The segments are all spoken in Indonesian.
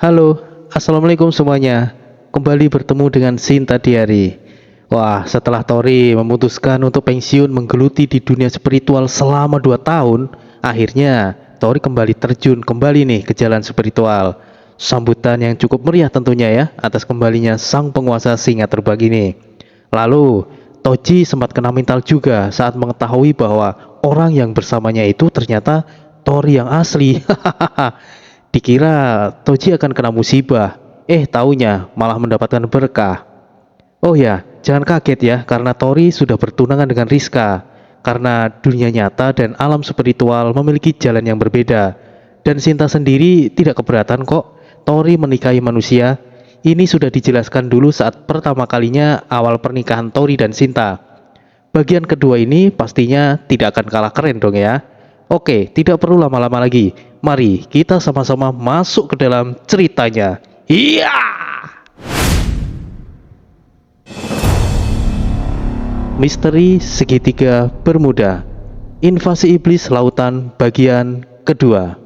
Halo, assalamualaikum semuanya. Kembali bertemu dengan Sinta Diari. Wah, setelah Tori memutuskan untuk pensiun menggeluti di dunia spiritual selama 2 tahun, akhirnya Tori kembali terjun kembali nih ke jalan spiritual. Sambutan yang cukup meriah tentunya ya atas kembalinya sang penguasa singa terbang ini. Lalu, Toji sempat kena mental juga saat mengetahui bahwa orang yang bersamanya itu ternyata Tori yang asli. Dikira Toji akan kena musibah, taunya malah mendapatkan berkah. Oh ya, jangan kaget ya karena Tori sudah bertunangan dengan Rizka. Karena dunia nyata dan alam spiritual memiliki jalan yang berbeda. Dan Sinta sendiri tidak keberatan kok Tori menikahi manusia. Ini sudah dijelaskan dulu saat pertama kalinya awal pernikahan Tori dan Sinta. Bagian kedua ini pastinya tidak akan kalah keren dong ya. Oke, tidak perlu lama-lama lagi. Mari kita sama-sama masuk ke dalam ceritanya. Iya. Misteri Segitiga Bermuda. Invasi Iblis Lautan bagian kedua.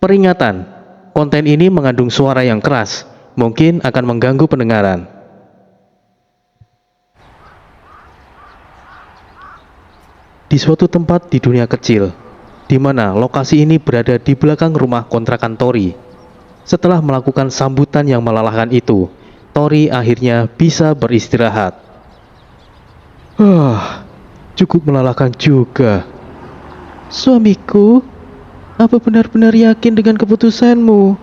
Peringatan, konten ini mengandung suara yang keras, mungkin akan mengganggu pendengaran. Di suatu tempat di dunia kecil, di mana lokasi ini berada di belakang rumah kontrakan Tori. Setelah melakukan sambutan yang melelahkan itu, Tori akhirnya bisa beristirahat. Cukup melelahkan juga. Suamiku, apa benar-benar yakin dengan keputusanmu?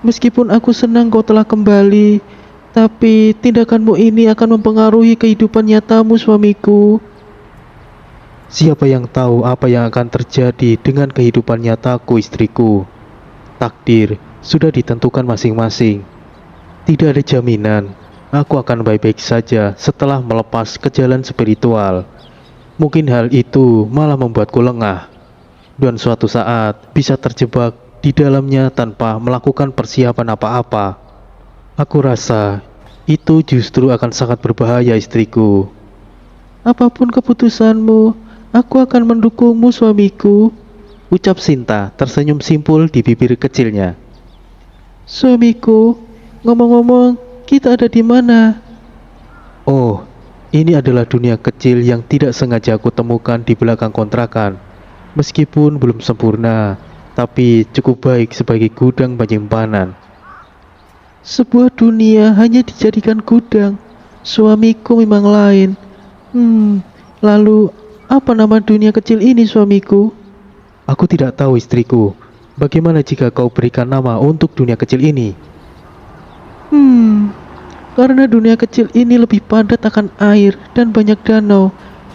Meskipun aku senang kau telah kembali, tapi tindakanmu ini akan mempengaruhi kehidupan nyatamu, suamiku. Siapa yang tahu apa yang akan terjadi dengan kehidupan nyataku, istriku? Takdir sudah ditentukan masing-masing. Tidak ada jaminan aku akan baik-baik saja setelah melepas ke jalan spiritual. Mungkin hal itu malah membuatku lengah dan suatu saat bisa terjebak di dalamnya tanpa melakukan persiapan apa-apa. Aku rasa itu justru akan sangat berbahaya, istriku. Apapun keputusanmu, aku akan mendukungmu, suamiku, ucap Sinta tersenyum simpul di bibir kecilnya. Suamiku, ngomong-ngomong, kita ada di mana? Oh, ini adalah dunia kecil yang tidak sengaja aku temukan di belakang kontrakan. Meskipun belum sempurna, tapi cukup baik sebagai gudang penyimpanan. Sebuah dunia hanya dijadikan gudang. Suamiku memang lain. Lalu apa nama dunia kecil ini, suamiku? Aku tidak tahu, istriku. Bagaimana jika kau berikan nama untuk dunia kecil ini? Karena dunia kecil ini lebih padat akan air dan banyak danau.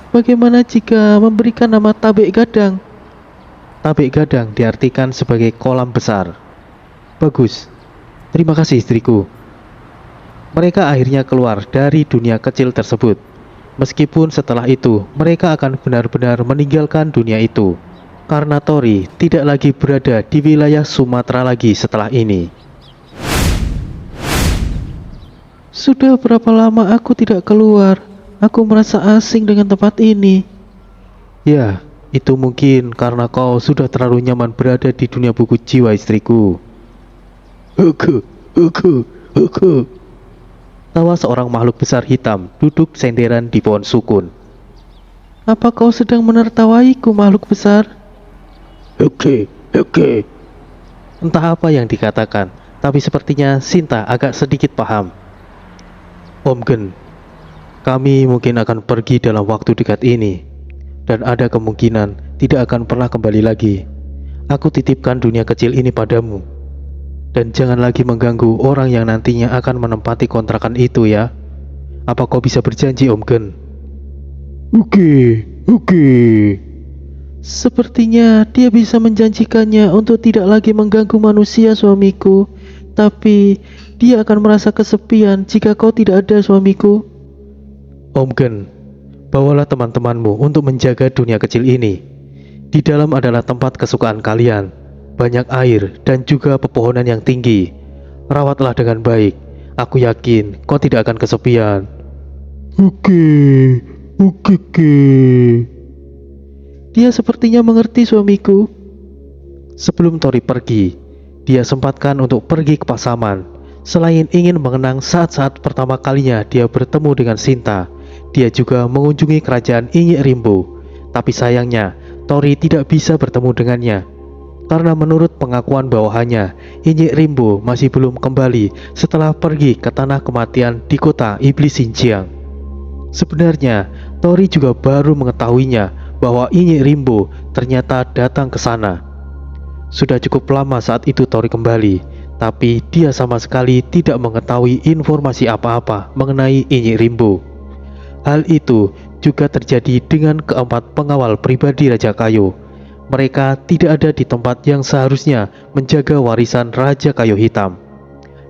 Bagaimana jika memberikan nama Tabek Gadang? Tabek Gadang diartikan sebagai kolam besar. Bagus. Terima kasih, istriku. Mereka akhirnya keluar dari dunia kecil tersebut. Meskipun setelah itu mereka akan benar-benar meninggalkan dunia itu. Karena Tori tidak lagi berada di wilayah Sumatera lagi setelah ini. Sudah berapa lama aku tidak keluar? Aku merasa asing dengan tempat ini. Ya, itu mungkin karena kau sudah terlalu nyaman berada di dunia buku jiwa, istriku. Huku. Tawa seorang makhluk besar hitam duduk senderan di pohon sukun. Apa kau sedang menertawaiku, makhluk besar? Oke. Entah apa yang dikatakan, tapi sepertinya Sinta agak sedikit paham. Om Gen, kami mungkin akan pergi dalam waktu dekat ini, dan ada kemungkinan tidak akan pernah kembali lagi. Aku titipkan dunia kecil ini padamu, dan jangan lagi mengganggu orang yang nantinya akan menempati kontrakan itu ya. Apa kau bisa berjanji, Om Gen? Oke. Sepertinya dia bisa menjanjikannya untuk tidak lagi mengganggu manusia, suamiku. Tapi dia akan merasa kesepian jika kau tidak ada, suamiku. Om Gen, bawalah teman-temanmu untuk menjaga dunia kecil ini. Di dalam adalah tempat kesukaan kalian, banyak air dan juga pepohonan yang tinggi. Rawatlah dengan baik, aku yakin kau tidak akan kesepian. Oke. Dia sepertinya mengerti, suamiku. Sebelum Tori pergi, dia sempatkan untuk pergi ke Pasaman. Selain ingin mengenang saat-saat pertama kalinya dia bertemu dengan Sinta, dia juga mengunjungi kerajaan Inyek Rimbo. Tapi sayangnya, Tori tidak bisa bertemu dengannya. Karena menurut pengakuan bawahannya, Inyek Rimbo masih belum kembali setelah pergi ke tanah kematian di kota Iblis Xinjiang. Sebenarnya, Tori juga baru mengetahuinya bahwa Inyek Rimbo ternyata datang ke sana. Sudah cukup lama saat itu Tori kembali, tapi dia sama sekali tidak mengetahui informasi apa-apa mengenai Inyek Rimbo. Hal itu juga terjadi dengan keempat pengawal pribadi Raja Kayo. Mereka tidak ada di tempat yang seharusnya menjaga warisan Raja Kayo Hitam.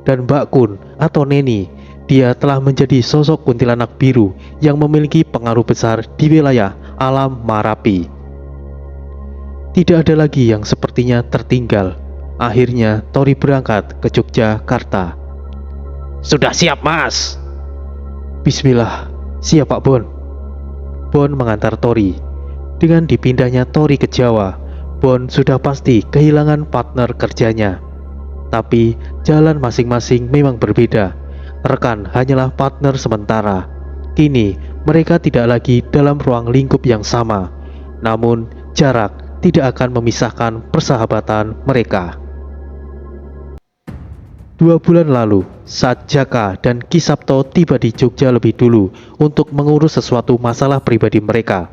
Dan Mbak Kun atau Neni, dia telah menjadi sosok kuntilanak biru yang memiliki pengaruh besar di wilayah alam Marapi. Tidak ada lagi yang sepertinya tertinggal. Akhirnya Tori berangkat ke Yogyakarta. Sudah siap, Mas? Bismillah, siap Pak Bon. Bon mengantar Tori. Dengan dipindahnya Tori ke Jawa, Bon sudah pasti kehilangan partner kerjanya. Tapi jalan masing-masing memang berbeda. Rekan hanyalah partner sementara. Kini mereka tidak lagi dalam ruang lingkup yang sama. Namun jarak tidak akan memisahkan persahabatan mereka. 2 bulan lalu, saat Jaka dan Ki Sabto tiba di Jogja lebih dulu untuk mengurus sesuatu masalah pribadi mereka.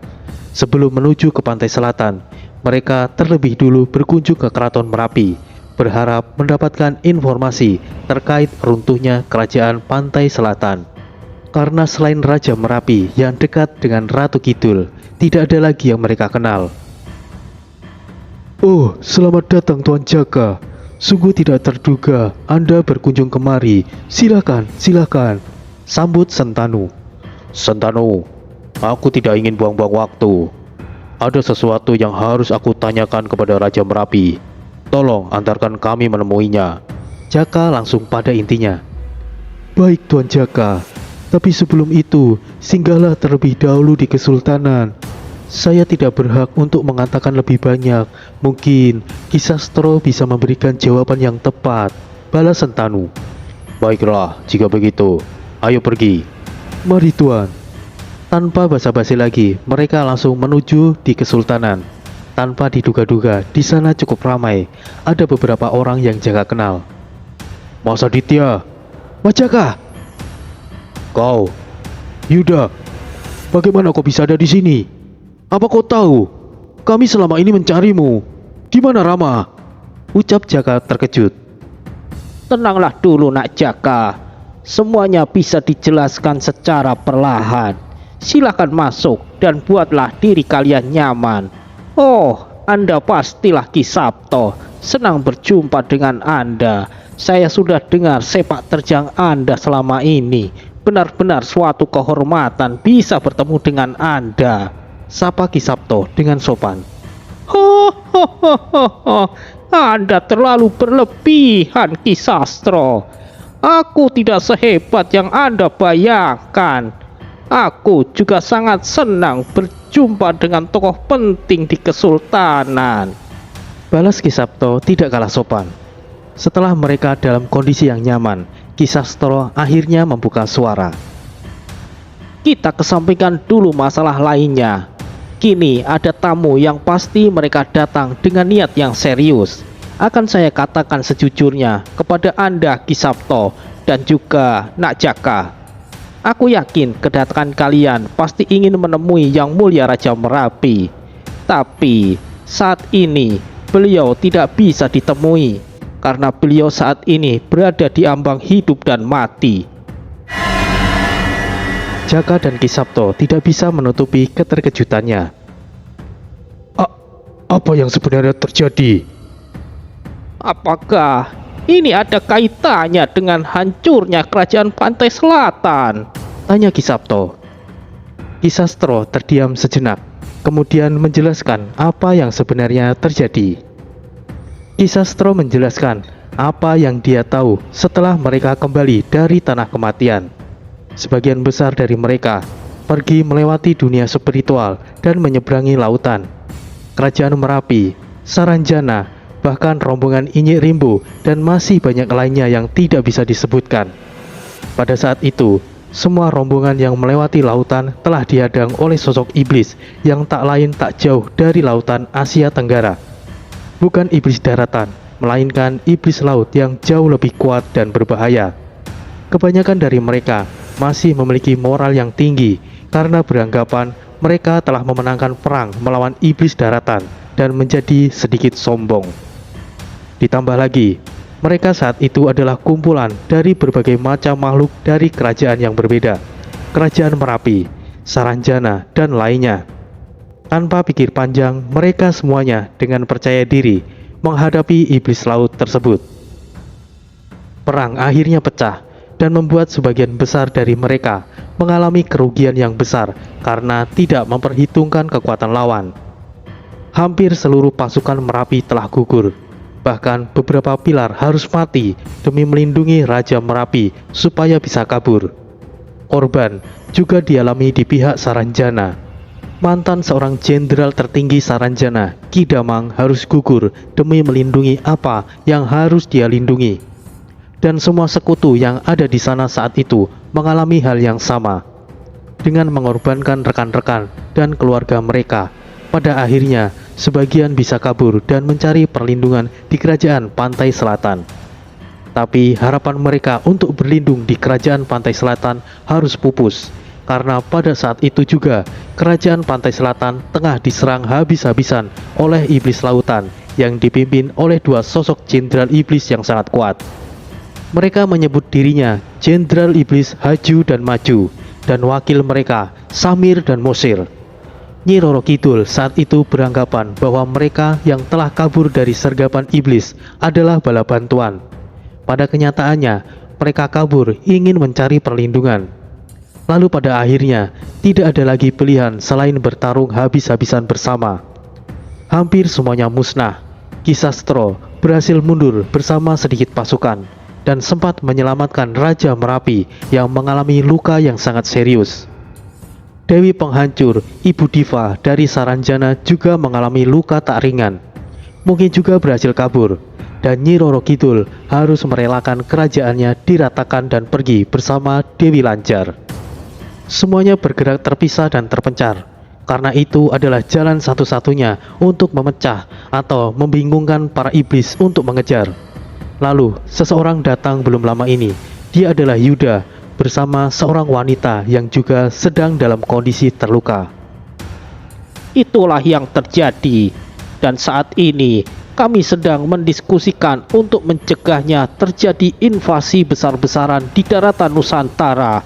Sebelum menuju ke pantai selatan, mereka terlebih dulu berkunjung ke Keraton Merapi, berharap mendapatkan informasi terkait runtuhnya kerajaan pantai selatan. Karena selain Raja Merapi yang dekat dengan Ratu Kidul, tidak ada lagi yang mereka kenal. Oh, selamat datang Tuan Jaka. Sungguh tidak terduga Anda berkunjung kemari. Silakan, silakan, sambut Sentanu. Sentanu, aku tidak ingin buang-buang waktu. Ada sesuatu yang harus aku tanyakan kepada Raja Merapi. Tolong antarkan kami menemuinya. Jaka langsung pada intinya. Baik Tuan Jaka, tapi sebelum itu singgahlah terlebih dahulu di Kesultanan. Saya tidak berhak untuk mengatakan lebih banyak. Mungkin Ki Sastro bisa memberikan jawaban yang tepat, balas Sentanu. Baiklah, jika begitu, ayo pergi. Mari Tuan. Tanpa basa-basi lagi, mereka langsung menuju di Kesultanan. Tanpa diduga-duga, di sana cukup ramai. Ada beberapa orang yang Jaka kenal. Mas Aditya, Mas Jaka. Kau, Yuda, bagaimana kau bisa ada di sini? Apa kau tahu? Kami selama ini mencarimu. Di mana Rama? Ucap Jaka terkejut. Tenanglah dulu Nak Jaka. Semuanya bisa dijelaskan secara perlahan. Silakan masuk dan buatlah diri kalian nyaman. Oh, Anda pastilah Ki Sabto. Senang berjumpa dengan Anda. Saya sudah dengar sepak terjang Anda selama ini. Benar-benar suatu kehormatan bisa bertemu dengan Anda. Sapa Ki Sabto dengan sopan. Ho, Anda terlalu berlebihan Ki Sastro. Aku tidak sehebat yang Anda bayangkan. Aku juga sangat senang berjumpa dengan tokoh penting di Kesultanan. Balas Ki Sabto tidak kalah sopan. Setelah mereka dalam kondisi yang nyaman, Ki Sastro akhirnya membuka suara. Kita kesampingkan dulu masalah lainnya. Kini ada tamu yang pasti mereka datang dengan niat yang serius. Akan saya katakan sejujurnya kepada Anda Ki Sabto dan juga Nak Jaka. Aku yakin kedatangan kalian pasti ingin menemui Yang Mulia Raja Merapi. Tapi saat ini beliau tidak bisa ditemui karena beliau saat ini berada di ambang hidup dan mati. Jaka dan Ki Sabto tidak bisa menutupi keterkejutannya. Apa yang sebenarnya terjadi? Apakah ini ada kaitannya dengan hancurnya kerajaan pantai selatan? Tanya Ki Sabto. Ki Sastro terdiam sejenak, kemudian menjelaskan apa yang sebenarnya terjadi. Ki Sastro menjelaskan apa yang dia tahu setelah mereka kembali dari tanah kematian. Sebagian besar dari mereka pergi melewati dunia spiritual dan menyeberangi lautan. Kerajaan Merapi, Saranjana, bahkan rombongan Inyek Rimbo dan masih banyak lainnya yang tidak bisa disebutkan. Pada saat itu, semua rombongan yang melewati lautan telah dihadang oleh sosok iblis yang tak lain tak jauh dari lautan Asia Tenggara. Bukan iblis daratan, melainkan iblis laut yang jauh lebih kuat dan berbahaya. Kebanyakan dari mereka masih memiliki moral yang tinggi karena beranggapan mereka telah memenangkan perang melawan iblis daratan dan menjadi sedikit sombong. Ditambah lagi, mereka saat itu adalah kumpulan dari berbagai macam makhluk dari kerajaan yang berbeda, kerajaan Merapi, Saranjana, dan lainnya. Tanpa pikir panjang, mereka semuanya dengan percaya diri menghadapi iblis laut tersebut. Perang akhirnya pecah dan membuat sebagian besar dari mereka mengalami kerugian yang besar karena tidak memperhitungkan kekuatan lawan. Hampir seluruh pasukan Merapi telah gugur. Bahkan beberapa pilar harus mati demi melindungi Raja Merapi supaya bisa kabur. Korban juga dialami di pihak Saranjana. Mantan seorang jenderal tertinggi Saranjana, Ki Damang, harus gugur demi melindungi apa yang harus dia lindungi. Dan semua sekutu yang ada di sana saat itu mengalami hal yang sama. Dengan mengorbankan rekan-rekan dan keluarga mereka, pada akhirnya sebagian bisa kabur dan mencari perlindungan di kerajaan pantai selatan. Tapi harapan mereka untuk berlindung di kerajaan pantai selatan harus pupus, karena pada saat itu juga kerajaan pantai selatan tengah diserang habis-habisan oleh iblis lautan yang dipimpin oleh dua sosok jenderal iblis yang sangat kuat. Mereka menyebut dirinya Jenderal Iblis Haju dan Maju, dan wakil mereka Samir dan Mosir. Nyi Roro Kidul saat itu beranggapan bahwa mereka yang telah kabur dari sergapan iblis adalah bala bantuan. Pada kenyataannya, mereka kabur ingin mencari perlindungan. Lalu pada akhirnya, tidak ada lagi pilihan selain bertarung habis-habisan bersama. Hampir semuanya musnah. Ki Sastro berhasil mundur bersama sedikit pasukan dan sempat menyelamatkan Raja Merapi yang mengalami luka yang sangat serius. Dewi Penghancur, Ibu Diva dari Saranjana juga mengalami luka tak ringan. Mungkin juga berhasil kabur, dan Nyi Roro Kidul harus merelakan kerajaannya diratakan dan pergi bersama Dewi Lancar. Semuanya bergerak terpisah dan terpencar, karena itu adalah jalan satu-satunya untuk memecah atau membingungkan para iblis untuk mengejar. Lalu, seseorang datang belum lama ini. Dia adalah Yuda bersama seorang wanita yang juga sedang dalam kondisi terluka. Itulah yang terjadi, dan saat ini kami sedang mendiskusikan untuk mencegahnya terjadi invasi besar-besaran di daratan Nusantara.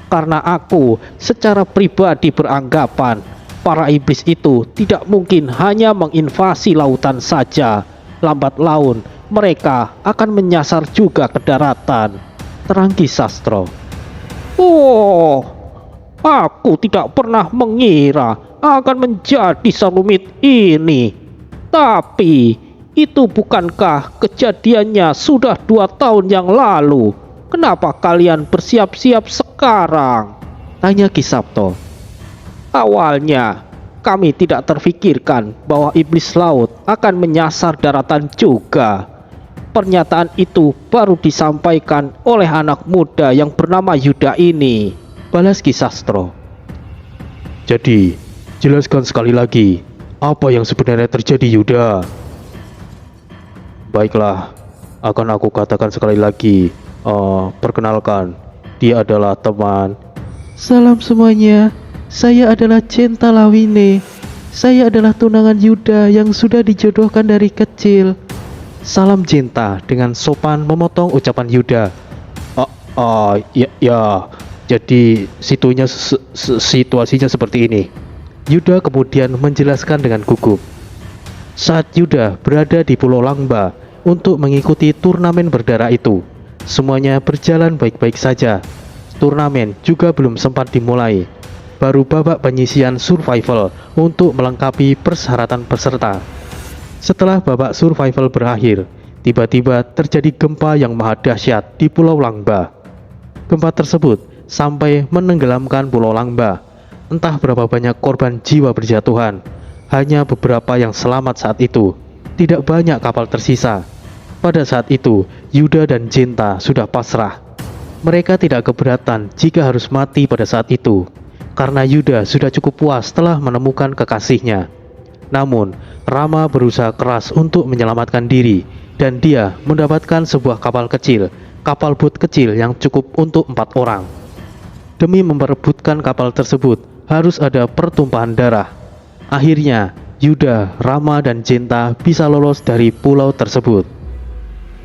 Karena aku secara pribadi beranggapan para iblis itu tidak mungkin hanya menginvasi lautan saja. Lambat laun mereka akan menyasar juga ke daratan, terang Ki Sastro. Oh, aku tidak pernah mengira akan menjadi serumit ini. Tapi itu bukankah kejadiannya sudah 2 tahun yang lalu? Kenapa kalian bersiap-siap sekarang? Tanya Ki Sabto. Awalnya kami tidak terfikirkan bahwa iblis laut akan menyasar daratan juga. Pernyataan itu baru disampaikan oleh anak muda yang bernama Yuda ini, balas Ki Sastro. Jadi, jelaskan sekali lagi, apa yang sebenarnya terjadi, Yuda? Baiklah, akan aku katakan sekali lagi. Perkenalkan, dia adalah teman. Salam semuanya, saya adalah Cinta Lawine. Saya adalah tunangan Yuda yang sudah dijodohkan dari kecil. Salam Cinta dengan sopan memotong ucapan Yuda. Ya, jadi situasinya seperti ini. Yuda kemudian menjelaskan dengan gugup. Saat Yuda berada di Pulau Langba, untuk mengikuti turnamen berdarah itu. Semuanya berjalan baik-baik saja. Turnamen juga belum sempat dimulai. Baru babak penyisian survival untuk melengkapi persyaratan peserta. Setelah babak survival berakhir, tiba-tiba terjadi gempa yang maha dahsyat di Pulau Langba. Gempa tersebut sampai menenggelamkan Pulau Langba. Entah berapa banyak korban jiwa berjatuhan. Hanya beberapa yang selamat saat itu. Tidak banyak kapal tersisa. Pada saat itu, Yuda dan Jinta sudah pasrah. Mereka tidak keberatan jika harus mati pada saat itu, karena Yuda sudah cukup puas setelah menemukan kekasihnya. Namun, Rama berusaha keras untuk menyelamatkan diri, dan dia mendapatkan sebuah kapal kecil, kapal bot kecil yang cukup untuk 4 orang. Demi memperebutkan kapal tersebut, harus ada pertumpahan darah. Akhirnya, Yuda, Rama, dan Jinta bisa lolos dari pulau tersebut.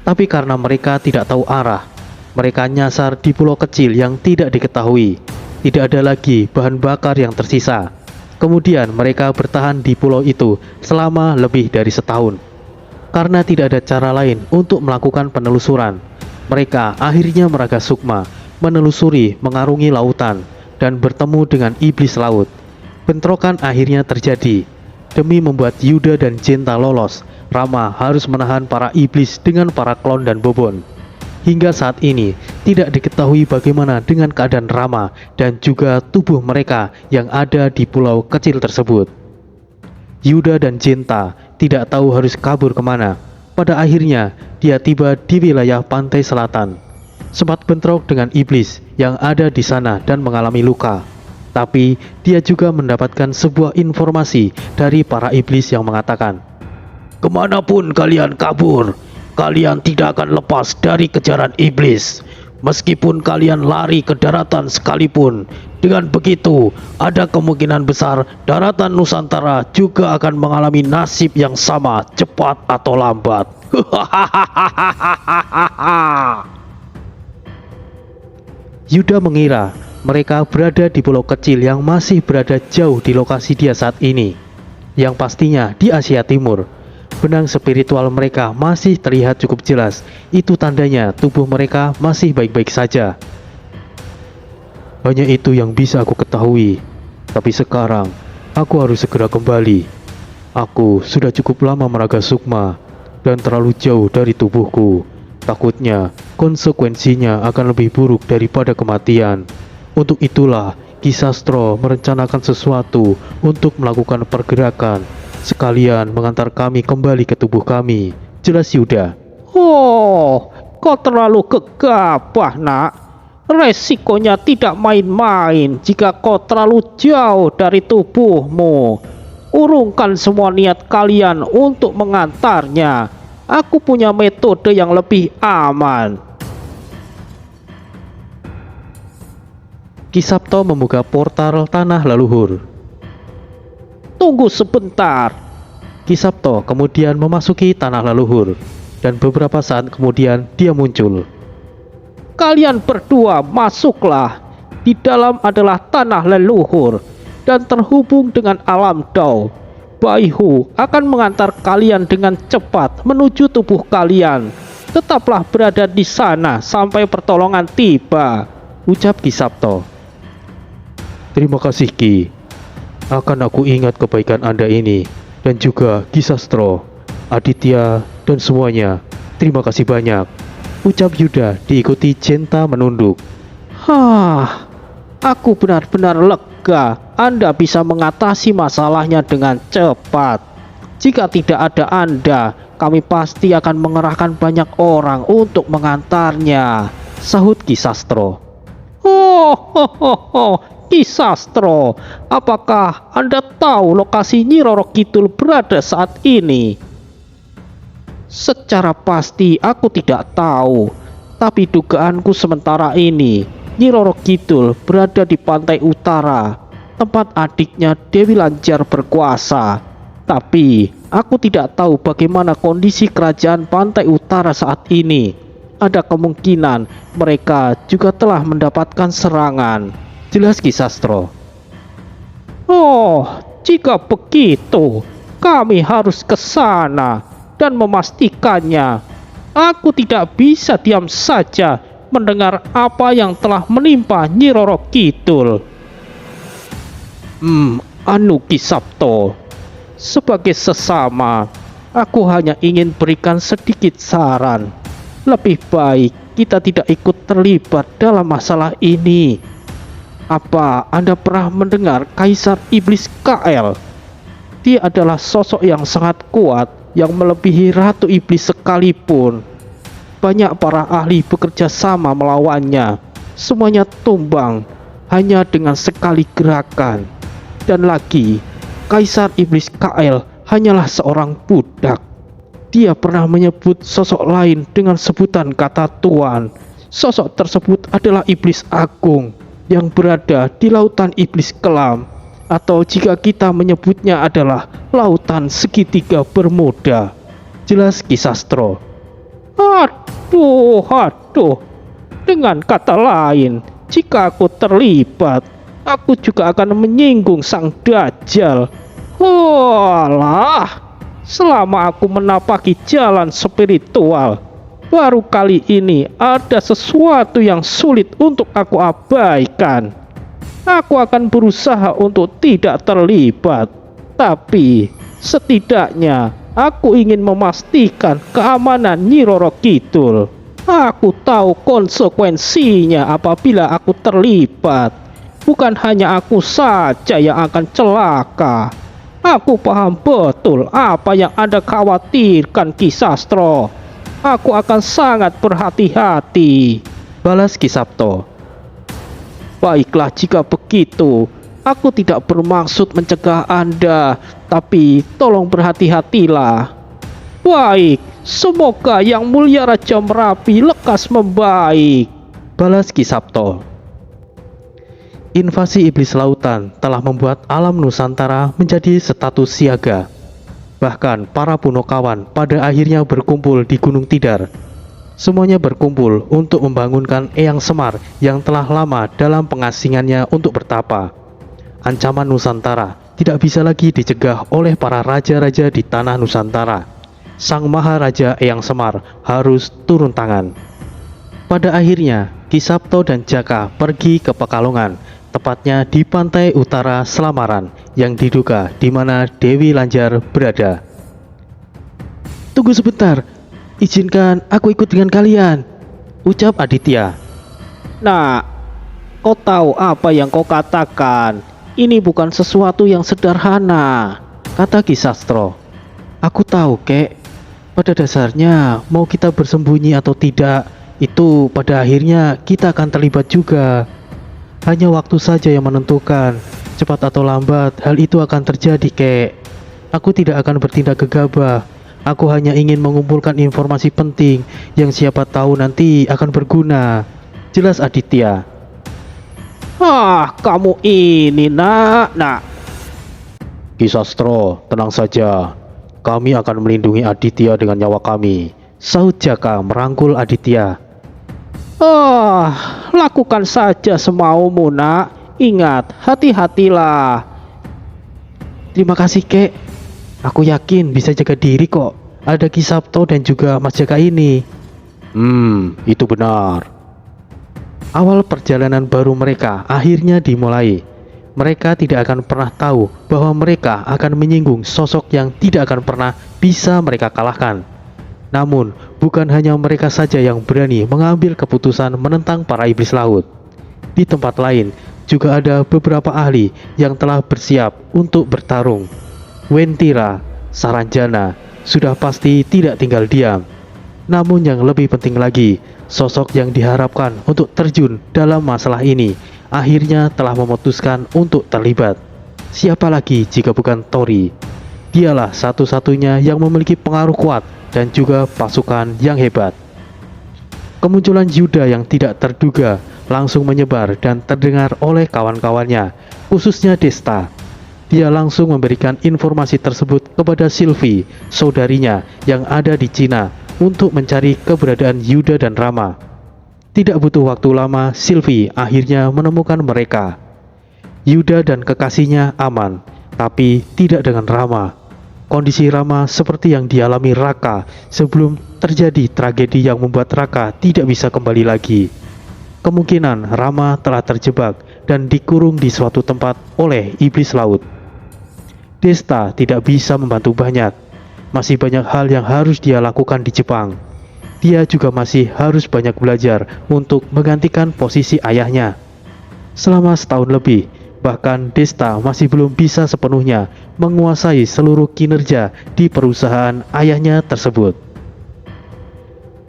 Tapi karena mereka tidak tahu arah, mereka nyasar di pulau kecil yang tidak diketahui. Tidak ada lagi bahan bakar yang tersisa. Kemudian mereka bertahan di pulau itu selama lebih dari setahun. Karena tidak ada cara lain untuk melakukan penelusuran, mereka akhirnya meraga sukma, menelusuri mengarungi lautan, dan bertemu dengan iblis laut. Bentrokan akhirnya terjadi. Demi membuat Yuda dan Jinta lolos, Rama harus menahan para iblis dengan para klon dan bobon. Hingga saat ini, tidak diketahui bagaimana dengan keadaan Rama dan juga tubuh mereka yang ada di pulau kecil tersebut. Yuda dan Jinta tidak tahu harus kabur kemana. Pada akhirnya, dia tiba di wilayah pantai selatan. Sempat bentrok dengan iblis yang ada di sana dan mengalami luka. Tapi, dia juga mendapatkan sebuah informasi dari para iblis yang mengatakan, "Kemanapun kalian kabur, kalian tidak akan lepas dari kejaran iblis. Meskipun kalian lari ke daratan sekalipun, dengan begitu ada kemungkinan besar daratan Nusantara juga akan mengalami nasib yang sama, cepat atau lambat." Yuda mengira mereka berada di pulau kecil yang masih berada jauh di lokasi dia saat ini, yang pastinya di Asia Timur. Benang spiritual mereka masih terlihat cukup jelas. Itu tandanya tubuh mereka masih baik-baik saja. Hanya itu yang bisa aku ketahui. Tapi sekarang, aku harus segera kembali. Aku sudah cukup lama meraga sukma dan terlalu jauh dari tubuhku. Takutnya konsekuensinya akan lebih buruk daripada kematian. Untuk itulah Ki Sastro merencanakan sesuatu untuk melakukan pergerakan, sekalian mengantar kami kembali ke tubuh kami. Jelas Yuda. Oh, kau terlalu gegabah, nak. Resikonya tidak main-main jika kau terlalu jauh dari tubuhmu. Urungkan semua niat kalian untuk mengantarnya. Aku punya metode yang lebih aman. Ki Sabto membuka portal tanah leluhur. Tunggu sebentar. Ki Sabto kemudian memasuki tanah leluhur, dan beberapa saat kemudian dia muncul. Kalian berdua masuklah. Di dalam adalah tanah leluhur dan terhubung dengan alam Dao. Baihu akan mengantar kalian dengan cepat menuju tubuh kalian. Tetaplah berada di sana sampai pertolongan tiba, ucap Ki Sabto. Terima kasih Ki. Akan aku ingat kebaikan Anda ini, dan juga Ki Sastro, Aditya, dan semuanya. Terima kasih banyak, ucap Yuda diikuti Jinta menunduk. Aku benar-benar lega Anda bisa mengatasi masalahnya dengan cepat. Jika tidak ada Anda, kami pasti akan mengerahkan banyak orang untuk mengantarnya, sahut Ki Sastro. Ki Sastro, apakah Anda tahu lokasi Nyi Roro Kidul berada saat ini? Secara pasti aku tidak tahu, tapi dugaanku sementara ini Nyi Roro Kidul berada di pantai utara, tempat adiknya Dewi Lanjar berkuasa. Tapi aku tidak tahu bagaimana kondisi kerajaan pantai utara saat ini. Ada kemungkinan mereka juga telah mendapatkan serangan, jelas Ki Sastro. Oh, jika begitu, kami harus ke sana dan memastikannya Aku tidak bisa diam saja mendengar apa yang telah menimpa Nyi Roro Kidul. Anu Ki Sabto, sebagai sesama, aku hanya ingin berikan sedikit saran. Lebih baik kita tidak ikut terlibat dalam masalah ini. Apa Anda pernah mendengar Kaisar Iblis KL? Dia adalah sosok yang sangat kuat, yang melebihi Ratu Iblis sekalipun. Banyak para ahli bekerja sama melawannya. Semuanya tumbang hanya dengan sekali gerakan. Dan lagi, Kaisar Iblis KL hanyalah seorang budak. Dia pernah menyebut sosok lain dengan sebutan kata Tuan. Sosok tersebut adalah Iblis Agung yang berada di lautan Iblis Kelam, atau jika kita menyebutnya adalah lautan segitiga Bermuda. Jelas Ki Sastro? Aduh. Dengan kata lain, jika aku terlibat, aku juga akan menyinggung Sang Dajjal. Selama aku menapaki jalan spiritual, baru kali ini ada sesuatu yang sulit untuk aku abaikan. Aku akan berusaha untuk tidak terlibat, tapi setidaknya aku ingin memastikan keamanan Nyi Roro Kidul. Aku tahu konsekuensinya apabila aku terlibat. Bukan hanya aku saja yang akan celaka. Aku paham betul apa yang Anda khawatirkan, Ki Sastro. Aku akan sangat berhati-hati, balas Ki Sabto. Baiklah, jika begitu, aku tidak bermaksud mencegah Anda, tapi tolong berhati-hatilah. Baik, semoga Yang Mulia Raja Merapi lekas membaik, balas Ki Sabto. Invasi iblis lautan telah membuat alam Nusantara menjadi status siaga. Bahkan para punokawan pada akhirnya berkumpul di Gunung Tidar. Semuanya berkumpul untuk membangunkan Eyang Semar yang telah lama dalam pengasingannya untuk bertapa. Ancaman Nusantara tidak bisa lagi dicegah oleh para raja-raja di tanah Nusantara. Sang Maharaja Eyang Semar harus turun tangan. Pada akhirnya, Ki Sabto dan Jaka pergi ke Pekalongan, tepatnya di pantai utara Selamaran, yang diduga di mana Dewi Lanjar berada. Tunggu sebentar, izinkan aku ikut dengan kalian, ucap Aditya. Nah, kau tahu apa yang kau katakan? Ini bukan sesuatu yang sederhana, kata Ki Sastro. Aku tahu, Kek. Pada dasarnya, mau kita bersembunyi atau tidak, itu pada akhirnya kita akan terlibat juga. Hanya waktu saja yang menentukan. Cepat atau lambat, hal itu akan terjadi, Kek. Aku tidak akan bertindak gegabah. Aku hanya ingin mengumpulkan informasi penting yang siapa tahu nanti akan berguna, jelas Aditya. Kamu ini nak. Ki Sastro, tenang saja. Kami akan melindungi Aditya dengan nyawa kami, sahut Jaka merangkul Aditya. Lakukan saja semaumu, nak. Ingat, hati-hatilah. Terima kasih, Kek. Aku yakin bisa jaga diri kok. Ada Ki Sabto dan juga Mas Jaka ini. Itu benar. Awal perjalanan baru mereka akhirnya dimulai. Mereka tidak akan pernah tahu bahwa mereka akan menyinggung sosok yang tidak akan pernah bisa mereka kalahkan. Namun, bukan hanya mereka saja yang berani mengambil keputusan menentang para iblis laut. Di tempat lain, juga ada beberapa ahli yang telah bersiap untuk bertarung. Wentira, Saranjana, sudah pasti tidak tinggal diam. Namun yang lebih penting lagi, sosok yang diharapkan untuk terjun dalam masalah ini akhirnya telah memutuskan untuk terlibat. Siapa lagi jika bukan Tori? Dialah satu-satunya yang memiliki pengaruh kuat dan juga pasukan yang hebat. Kemunculan Yuda yang tidak terduga langsung menyebar dan terdengar oleh kawan-kawannya, khususnya Desta. Dia langsung memberikan informasi tersebut kepada Sylvie, saudarinya yang ada di Cina, untuk mencari keberadaan Yuda dan Rama. Tidak butuh waktu lama, Sylvie akhirnya menemukan mereka. Yuda dan kekasihnya aman, tapi tidak dengan Rama. kondisi Rama seperti yang dialami Raka sebelum terjadi tragedi yang membuat Raka tidak bisa kembali lagi. Kemungkinan Rama telah terjebak dan dikurung di suatu tempat oleh iblis laut. Desta tidak bisa membantu banyak. Masih banyak hal yang harus dia lakukan di Jepang. Dia juga masih harus banyak belajar untuk menggantikan posisi ayahnya. Selama setahun lebih, bahkan Desta masih belum bisa sepenuhnya menguasai seluruh kinerja di perusahaan ayahnya tersebut.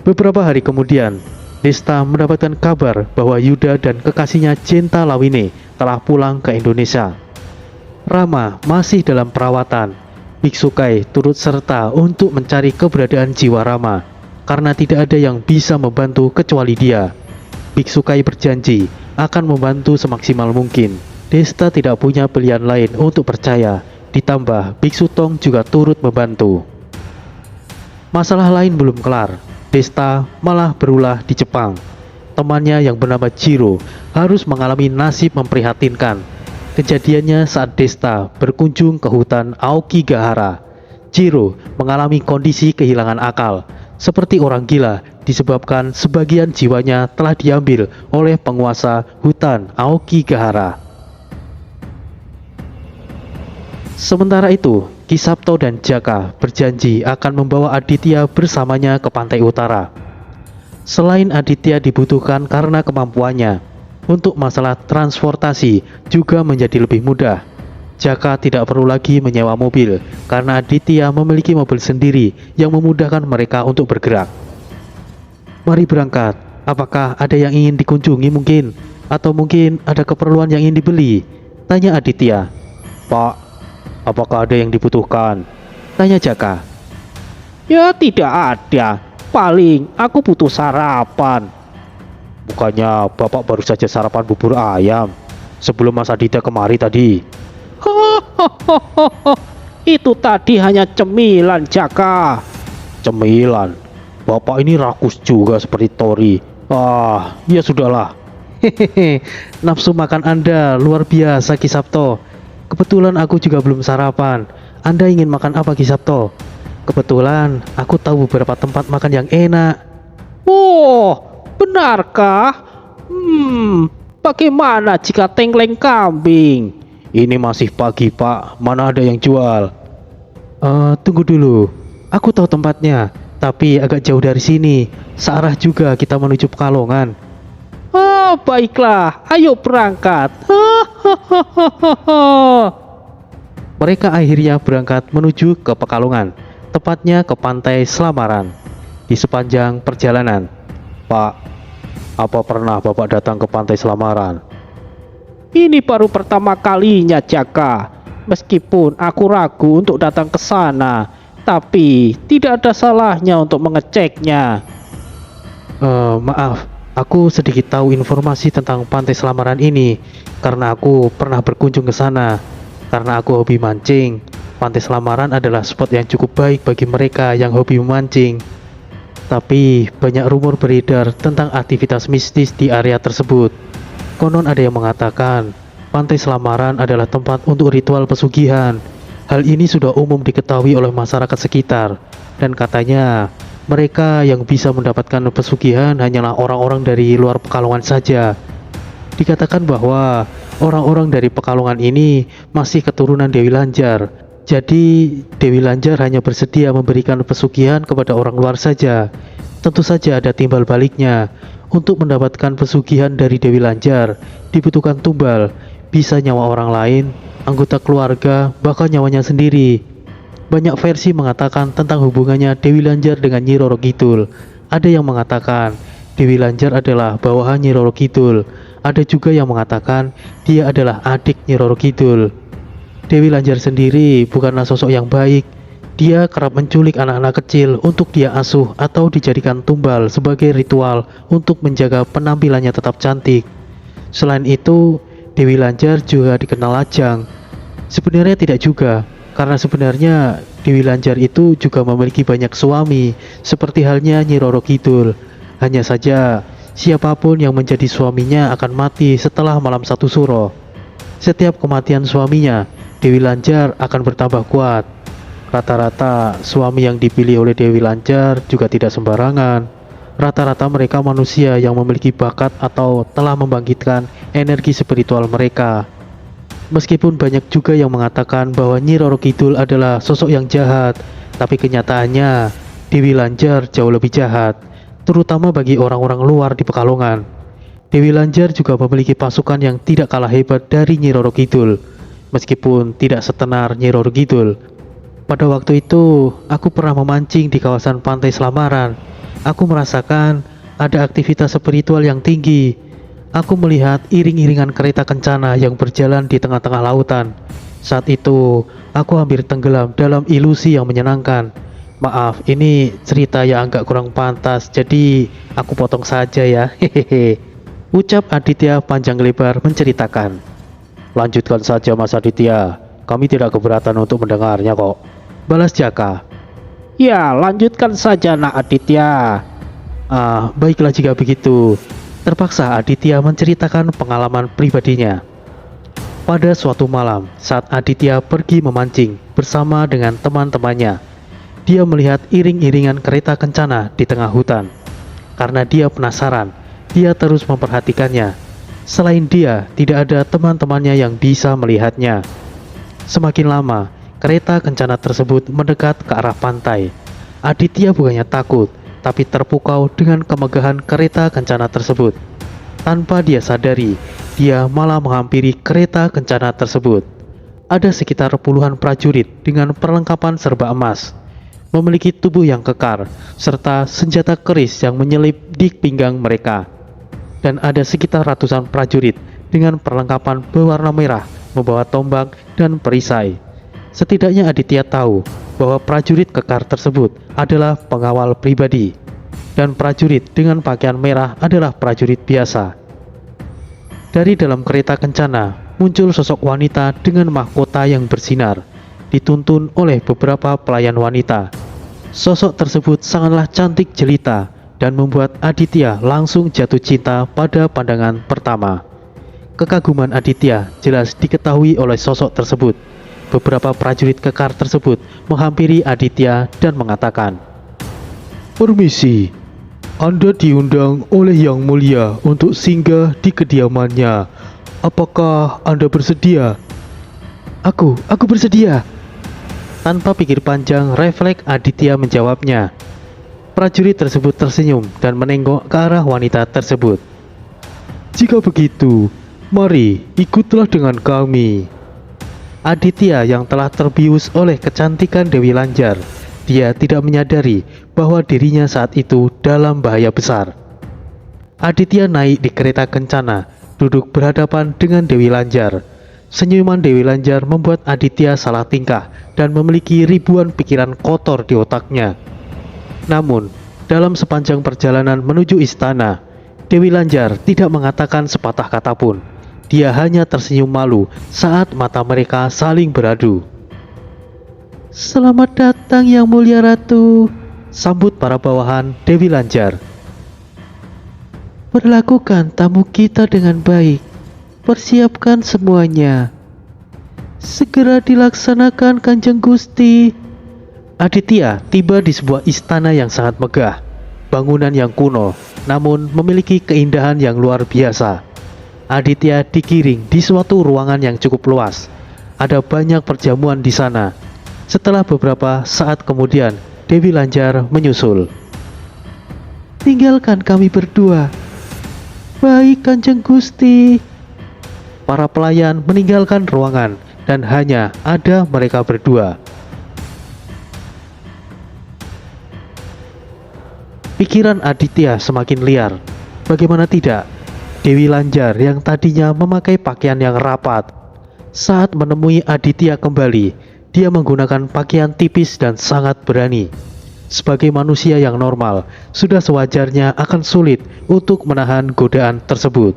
Beberapa hari kemudian, Desta mendapatkan kabar bahwa Yuda dan kekasihnya Jenta Lawine telah pulang ke Indonesia. Rama masih dalam perawatan. Biksu Kai turut serta untuk mencari keberadaan jiwa Rama, karena tidak ada yang bisa membantu kecuali dia. Biksu Kai berjanji akan membantu semaksimal mungkin. Desta tidak punya pilihan lain untuk percaya. Ditambah Biksu Tong juga turut membantu. Masalah lain belum kelar. Desta malah berulah di Jepang. Temannya yang bernama Jiro harus mengalami nasib memprihatinkan. Kejadiannya saat Desta berkunjung ke hutan Aokigahara. Jiro mengalami kondisi kehilangan akal, seperti orang gila disebabkan sebagian jiwanya telah diambil oleh penguasa hutan Aokigahara. Sementara itu, Kisapto dan Jaka berjanji akan membawa Aditya bersamanya ke pantai utara. Selain Aditya dibutuhkan karena kemampuannya, untuk masalah transportasi juga menjadi lebih mudah. Jaka tidak perlu lagi menyewa mobil karena Aditya memiliki mobil sendiri yang memudahkan mereka untuk bergerak. Mari berangkat. Apakah ada yang ingin dikunjungi mungkin? Atau mungkin ada keperluan yang ingin dibeli? Tanya Aditya. Pak, apakah ada yang dibutuhkan? Tanya Jaka. Ya tidak ada. Paling aku butuh sarapan. Bukannya Bapak baru saja sarapan bubur ayam sebelum Mas Aditya kemari tadi? Itu tadi hanya cemilan, Jaka. Cemilan? Bapak ini rakus juga seperti Tori. Ah, ya sudahlah. Hehehe, nafsu makan Anda luar biasa, Kisapto. Kebetulan aku juga belum sarapan. Anda ingin makan apa, Kisapto? Kebetulan aku tahu beberapa tempat makan yang enak. Oh, benarkah? Bagaimana jika tengkleng kambing? Ini masih pagi, Pak. Mana ada yang jual? Tunggu dulu. Aku tahu tempatnya, tapi agak jauh dari sini. Searah juga kita menuju Pekalongan. Oh, baiklah. Ayo berangkat. Mereka akhirnya berangkat menuju ke Pekalongan, tepatnya ke pantai Selamaran. Di sepanjang perjalanan, Pak, apa pernah Bapak datang ke pantai Selamaran? Ini baru pertama kalinya, Jaka. Meskipun aku ragu untuk datang ke sana, tapi tidak ada salahnya untuk mengeceknya. Maaf, aku sedikit tahu informasi tentang pantai Selamaran ini karena aku pernah berkunjung ke sana. Karena aku hobi mancing, pantai Selamaran adalah spot yang cukup baik bagi mereka yang hobi memancing. Tapi banyak rumor beredar tentang aktivitas mistis di area tersebut. Konon ada yang mengatakan pantai Selamaran adalah tempat untuk ritual pesugihan. Hal ini sudah umum diketahui oleh masyarakat sekitar, dan katanya mereka yang bisa mendapatkan pesugihan hanyalah orang-orang dari luar Pekalongan saja. Dikatakan bahwa orang-orang dari Pekalongan ini masih keturunan Dewi Lanjar. Jadi Dewi Lanjar hanya bersedia memberikan pesugihan kepada orang luar saja. Tentu saja ada timbal baliknya. Untuk mendapatkan pesugihan dari Dewi Lanjar dibutuhkan tumbal, bisa nyawa orang lain, anggota keluarga, bahkan nyawanya sendiri. Banyak versi mengatakan tentang hubungannya Dewi Lanjar dengan Nyi Roro Kidul. Ada yang mengatakan Dewi Lanjar adalah bawahan Nyi Roro Kidul. Ada juga yang mengatakan dia adalah adik Nyi Roro Kidul. Dewi Lanjar sendiri bukanlah sosok yang baik. Dia kerap menculik anak-anak kecil untuk dia asuh atau dijadikan tumbal sebagai ritual untuk menjaga penampilannya tetap cantik. Selain itu, Dewi Lanjar juga dikenal lajang. Sebenarnya tidak juga, karena sebenarnya Dewi Lanjar itu juga memiliki banyak suami, seperti halnya Nyi Roro Kidul. Hanya saja, siapapun yang menjadi suaminya akan mati setelah malam satu suro. Setiap kematian suaminya, Dewi Lanjar akan bertambah kuat. Rata-rata suami yang dipilih oleh Dewi Lanjar juga tidak sembarangan. Rata-rata mereka manusia yang memiliki bakat atau telah membangkitkan energi spiritual mereka. Meskipun banyak juga yang mengatakan bahwa Nyi Roro Kidul adalah sosok yang jahat, tapi kenyataannya Dewi Lanjar jauh lebih jahat, terutama bagi orang-orang luar di Pekalongan. Dewi Lanjar juga memiliki pasukan yang tidak kalah hebat dari Nyi Roro Kidul, meskipun tidak setenar Nyi Roro Kidul. Pada waktu itu, aku pernah memancing di kawasan pantai Selamaran. Aku merasakan ada aktivitas spiritual yang tinggi. Aku melihat iring-iringan kereta kencana yang berjalan di tengah-tengah lautan. Saat itu, aku hampir tenggelam dalam ilusi yang menyenangkan. Maaf, ini cerita yang agak kurang pantas, jadi aku potong saja ya. Hehehe. Ucap Aditya panjang lebar menceritakan. Lanjutkan saja Mas Aditya, kami tidak keberatan untuk mendengarnya kok. Balas Jaka. Ya, lanjutkan saja nak Aditya. Baiklah jika begitu. Terpaksa Aditya menceritakan pengalaman pribadinya. Pada suatu malam, saat Aditya pergi memancing bersama dengan teman-temannya, dia melihat iring-iringan kereta kencana di tengah hutan. Karena dia penasaran, dia terus memperhatikannya. Selain dia, tidak ada teman-temannya yang bisa melihatnya. Semakin lama, kereta kencana tersebut mendekat ke arah pantai. Aditya bukannya takut, tapi terpukau dengan kemegahan kereta kencana tersebut. Tanpa dia sadari, dia malah menghampiri kereta kencana tersebut. Ada sekitar puluhan prajurit dengan perlengkapan serba emas, memiliki tubuh yang kekar, serta senjata keris yang menyelip di pinggang mereka. Dan ada sekitar ratusan prajurit dengan perlengkapan berwarna merah, membawa tombak dan perisai. Setidaknya Aditya tahu bahwa prajurit kekar tersebut adalah pengawal pribadi, dan prajurit dengan pakaian merah adalah prajurit biasa. Dari dalam kereta kencana muncul sosok wanita dengan mahkota yang bersinar, dituntun oleh beberapa pelayan wanita. Sosok tersebut sangatlah cantik jelita dan membuat Aditya langsung jatuh cinta pada pandangan pertama. Kekaguman Aditya jelas diketahui oleh sosok tersebut. Beberapa prajurit kekar tersebut menghampiri Aditya dan mengatakan, "Permisi, Anda diundang oleh Yang Mulia untuk singgah di kediamannya. Apakah Anda bersedia?" Aku bersedia." Tanpa pikir panjang, refleks Aditya menjawabnya. Prajurit tersebut tersenyum dan menengok ke arah wanita tersebut. "Jika begitu, mari ikutlah dengan kami." Aditya yang telah terbius oleh kecantikan Dewi Lanjar, dia tidak menyadari bahwa dirinya saat itu dalam bahaya besar. Aditya naik di kereta kencana, duduk berhadapan dengan Dewi Lanjar. Senyuman Dewi Lanjar membuat Aditya salah tingkah dan memiliki ribuan pikiran kotor di otaknya. Namun, dalam sepanjang perjalanan menuju istana, Dewi Lanjar tidak mengatakan sepatah kata pun. Dia hanya tersenyum malu saat mata mereka saling beradu. "Selamat datang Yang Mulia Ratu," sambut para bawahan Dewi Lanjar. "Perlakukan tamu kita dengan baik. Persiapkan semuanya. Segera dilaksanakan Kanjeng Gusti." Aditya tiba di sebuah istana yang sangat megah. Bangunan yang kuno, namun memiliki keindahan yang luar biasa. Aditya digiring di suatu ruangan yang cukup luas. Ada banyak perjamuan di sana. Setelah beberapa saat kemudian, Dewi Lanjar menyusul. "Tinggalkan kami berdua." "Baik Kanjeng Gusti." Para pelayan meninggalkan ruangan dan hanya ada mereka berdua. Pikiran Aditya semakin liar. Bagaimana tidak? Dewi Lanjar yang tadinya memakai pakaian yang rapat, saat menemui Aditya kembali, dia menggunakan pakaian tipis dan sangat berani. Sebagai manusia yang normal, sudah sewajarnya akan sulit untuk menahan godaan tersebut.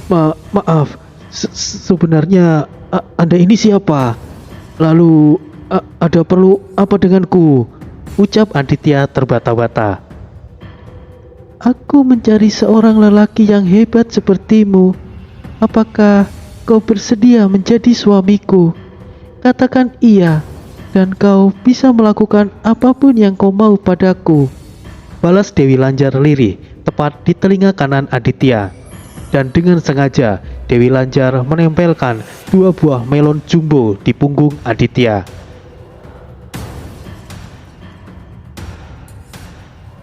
Maaf, sebenarnya Anda ini siapa? Lalu ada perlu apa denganku?" Ucap Aditya terbata-bata. "Aku mencari seorang lelaki yang hebat sepertimu. Apakah kau bersedia menjadi suamiku? Katakan iya, dan kau bisa melakukan apapun yang kau mau padaku. Balas Dewi Lanjar lirih, tepat di telinga kanan Aditya. Dan dengan sengaja, Dewi Lanjar menempelkan 2 buah melon jumbo di punggung Aditya.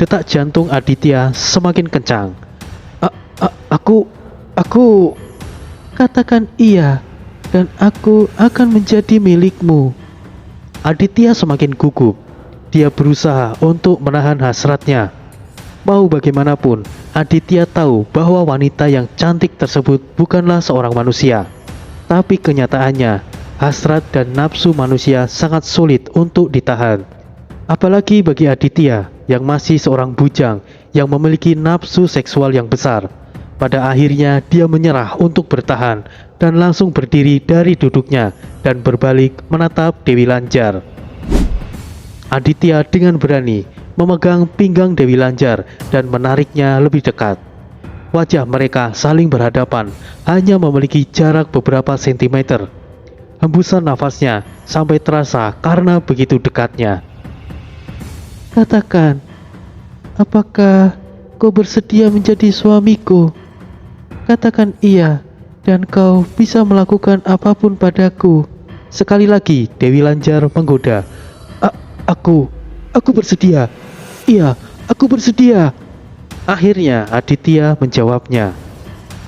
Detak jantung Aditya semakin kencang. Aku... Katakan iya, dan aku akan menjadi milikmu. Aditya semakin gugup. Dia berusaha untuk menahan hasratnya. Mau bagaimanapun, Aditya tahu bahwa wanita yang cantik tersebut bukanlah seorang manusia. Tapi kenyataannya, hasrat dan nafsu manusia sangat sulit untuk ditahan. Apalagi bagi Aditya yang masih seorang bujang yang memiliki nafsu seksual yang besar. Pada akhirnya dia menyerah untuk bertahan dan langsung berdiri dari duduknya dan berbalik menatap Dewi Lanjar. Aditya dengan berani memegang pinggang Dewi Lanjar dan menariknya lebih dekat. Wajah mereka saling berhadapan, hanya memiliki jarak beberapa sentimeter. Hembusan nafasnya sampai terasa karena begitu dekatnya. Katakan, apakah kau bersedia menjadi suamiku? Katakan iya, dan kau bisa melakukan apapun padaku. Sekali lagi Dewi Lanjar menggoda. Aku bersedia. Iya, aku bersedia. Akhirnya Aditya menjawabnya.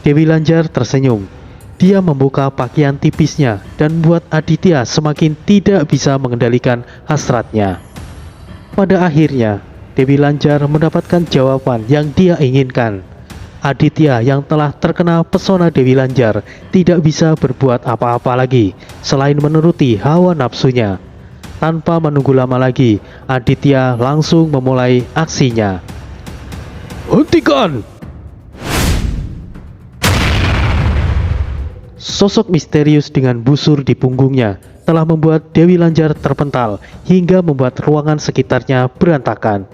Dewi Lanjar tersenyum. Dia membuka pakaian tipisnya dan membuat Aditya semakin tidak bisa mengendalikan hasratnya. Pada akhirnya, Dewi Lanjar mendapatkan jawaban yang dia inginkan. Aditya yang telah terkena pesona Dewi Lanjar tidak bisa berbuat apa-apa lagi selain menuruti hawa nafsunya. Tanpa menunggu lama lagi, Aditya langsung memulai aksinya. Hentikan! Sosok misterius dengan busur di punggungnya telah membuat Dewi Lanjar terpental hingga membuat ruangan sekitarnya berantakan.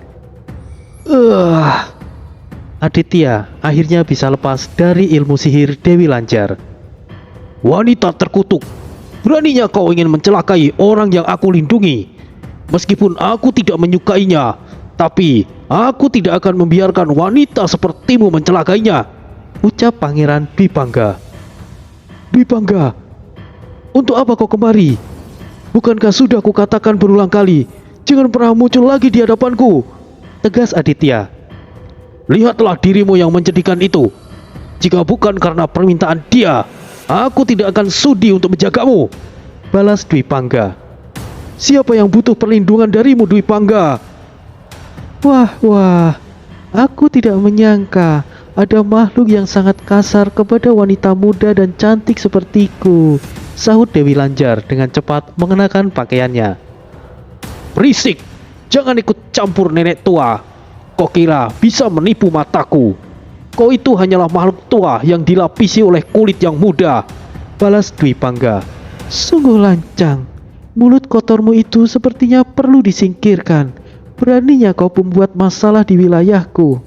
Aditya akhirnya bisa lepas dari ilmu sihir Dewi Lanjar. Wanita terkutuk, beraninya kau ingin mencelakai orang yang aku lindungi. Meskipun aku tidak menyukainya, tapi aku tidak akan membiarkan wanita sepertimu mencelakainya, ucap Pangeran Dwi Pangga. Dwi Pangga, untuk apa kau kemari? Bukankah sudah kukatakan berulang kali, jangan pernah muncul lagi di hadapanku, tegas Aditya. Lihatlah dirimu yang menjadikan itu. Jika bukan karena permintaan dia, aku tidak akan sudi untuk menjagamu, balas Dwi Pangga. Siapa yang butuh perlindungan darimu, Dwi Pangga? Wah, aku tidak menyangka ada makhluk yang sangat kasar kepada wanita muda dan cantik sepertiku, sahut Dewi Lanjar dengan cepat mengenakan pakaiannya. Berisik, jangan ikut campur nenek tua. Kau kira bisa menipu mataku? Kau itu hanyalah makhluk tua yang dilapisi oleh kulit yang muda, balas Dwi Pangga. Sungguh lancang, mulut kotormu itu sepertinya perlu disingkirkan. Beraninya kau membuat masalah di wilayahku,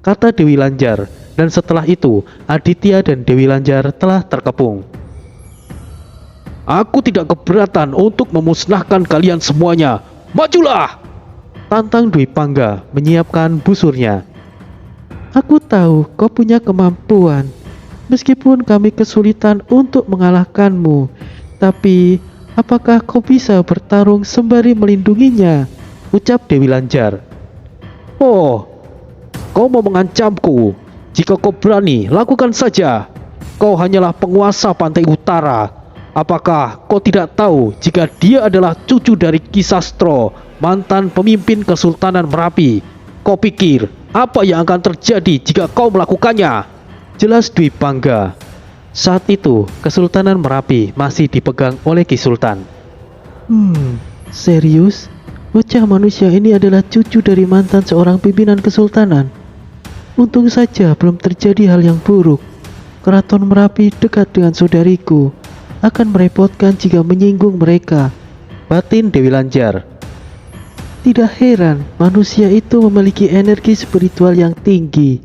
kata Dewi Lanjar. Dan setelah itu Aditya dan Dewi Lanjar telah terkepung. Aku tidak keberatan untuk memusnahkan kalian semuanya. Majulah! Tantang Dwi Pangga menyiapkan busurnya. Aku tahu kau punya kemampuan, meskipun kami kesulitan untuk mengalahkanmu. Tapi apakah kau bisa bertarung sembari melindunginya? Ucap Dewi Lanjar. Oh, kau mau mengancamku? Jika kau berani, lakukan saja. Kau hanyalah penguasa pantai utara. Apakah kau tidak tahu jika dia adalah cucu dari Ki Sastro, mantan pemimpin Kesultanan Merapi? Kau pikir apa yang akan terjadi jika kau melakukannya? Jelas Dwi Pangga. Saat itu Kesultanan Merapi masih dipegang oleh Ki Sultan. Serius? Bocah manusia ini adalah cucu dari mantan seorang pimpinan kesultanan. Untung saja belum terjadi hal yang buruk. Keraton Merapi dekat dengan saudariku. Akan merepotkan jika menyinggung mereka, batin Dewi Lanjar. Tidak heran manusia itu memiliki energi spiritual yang tinggi.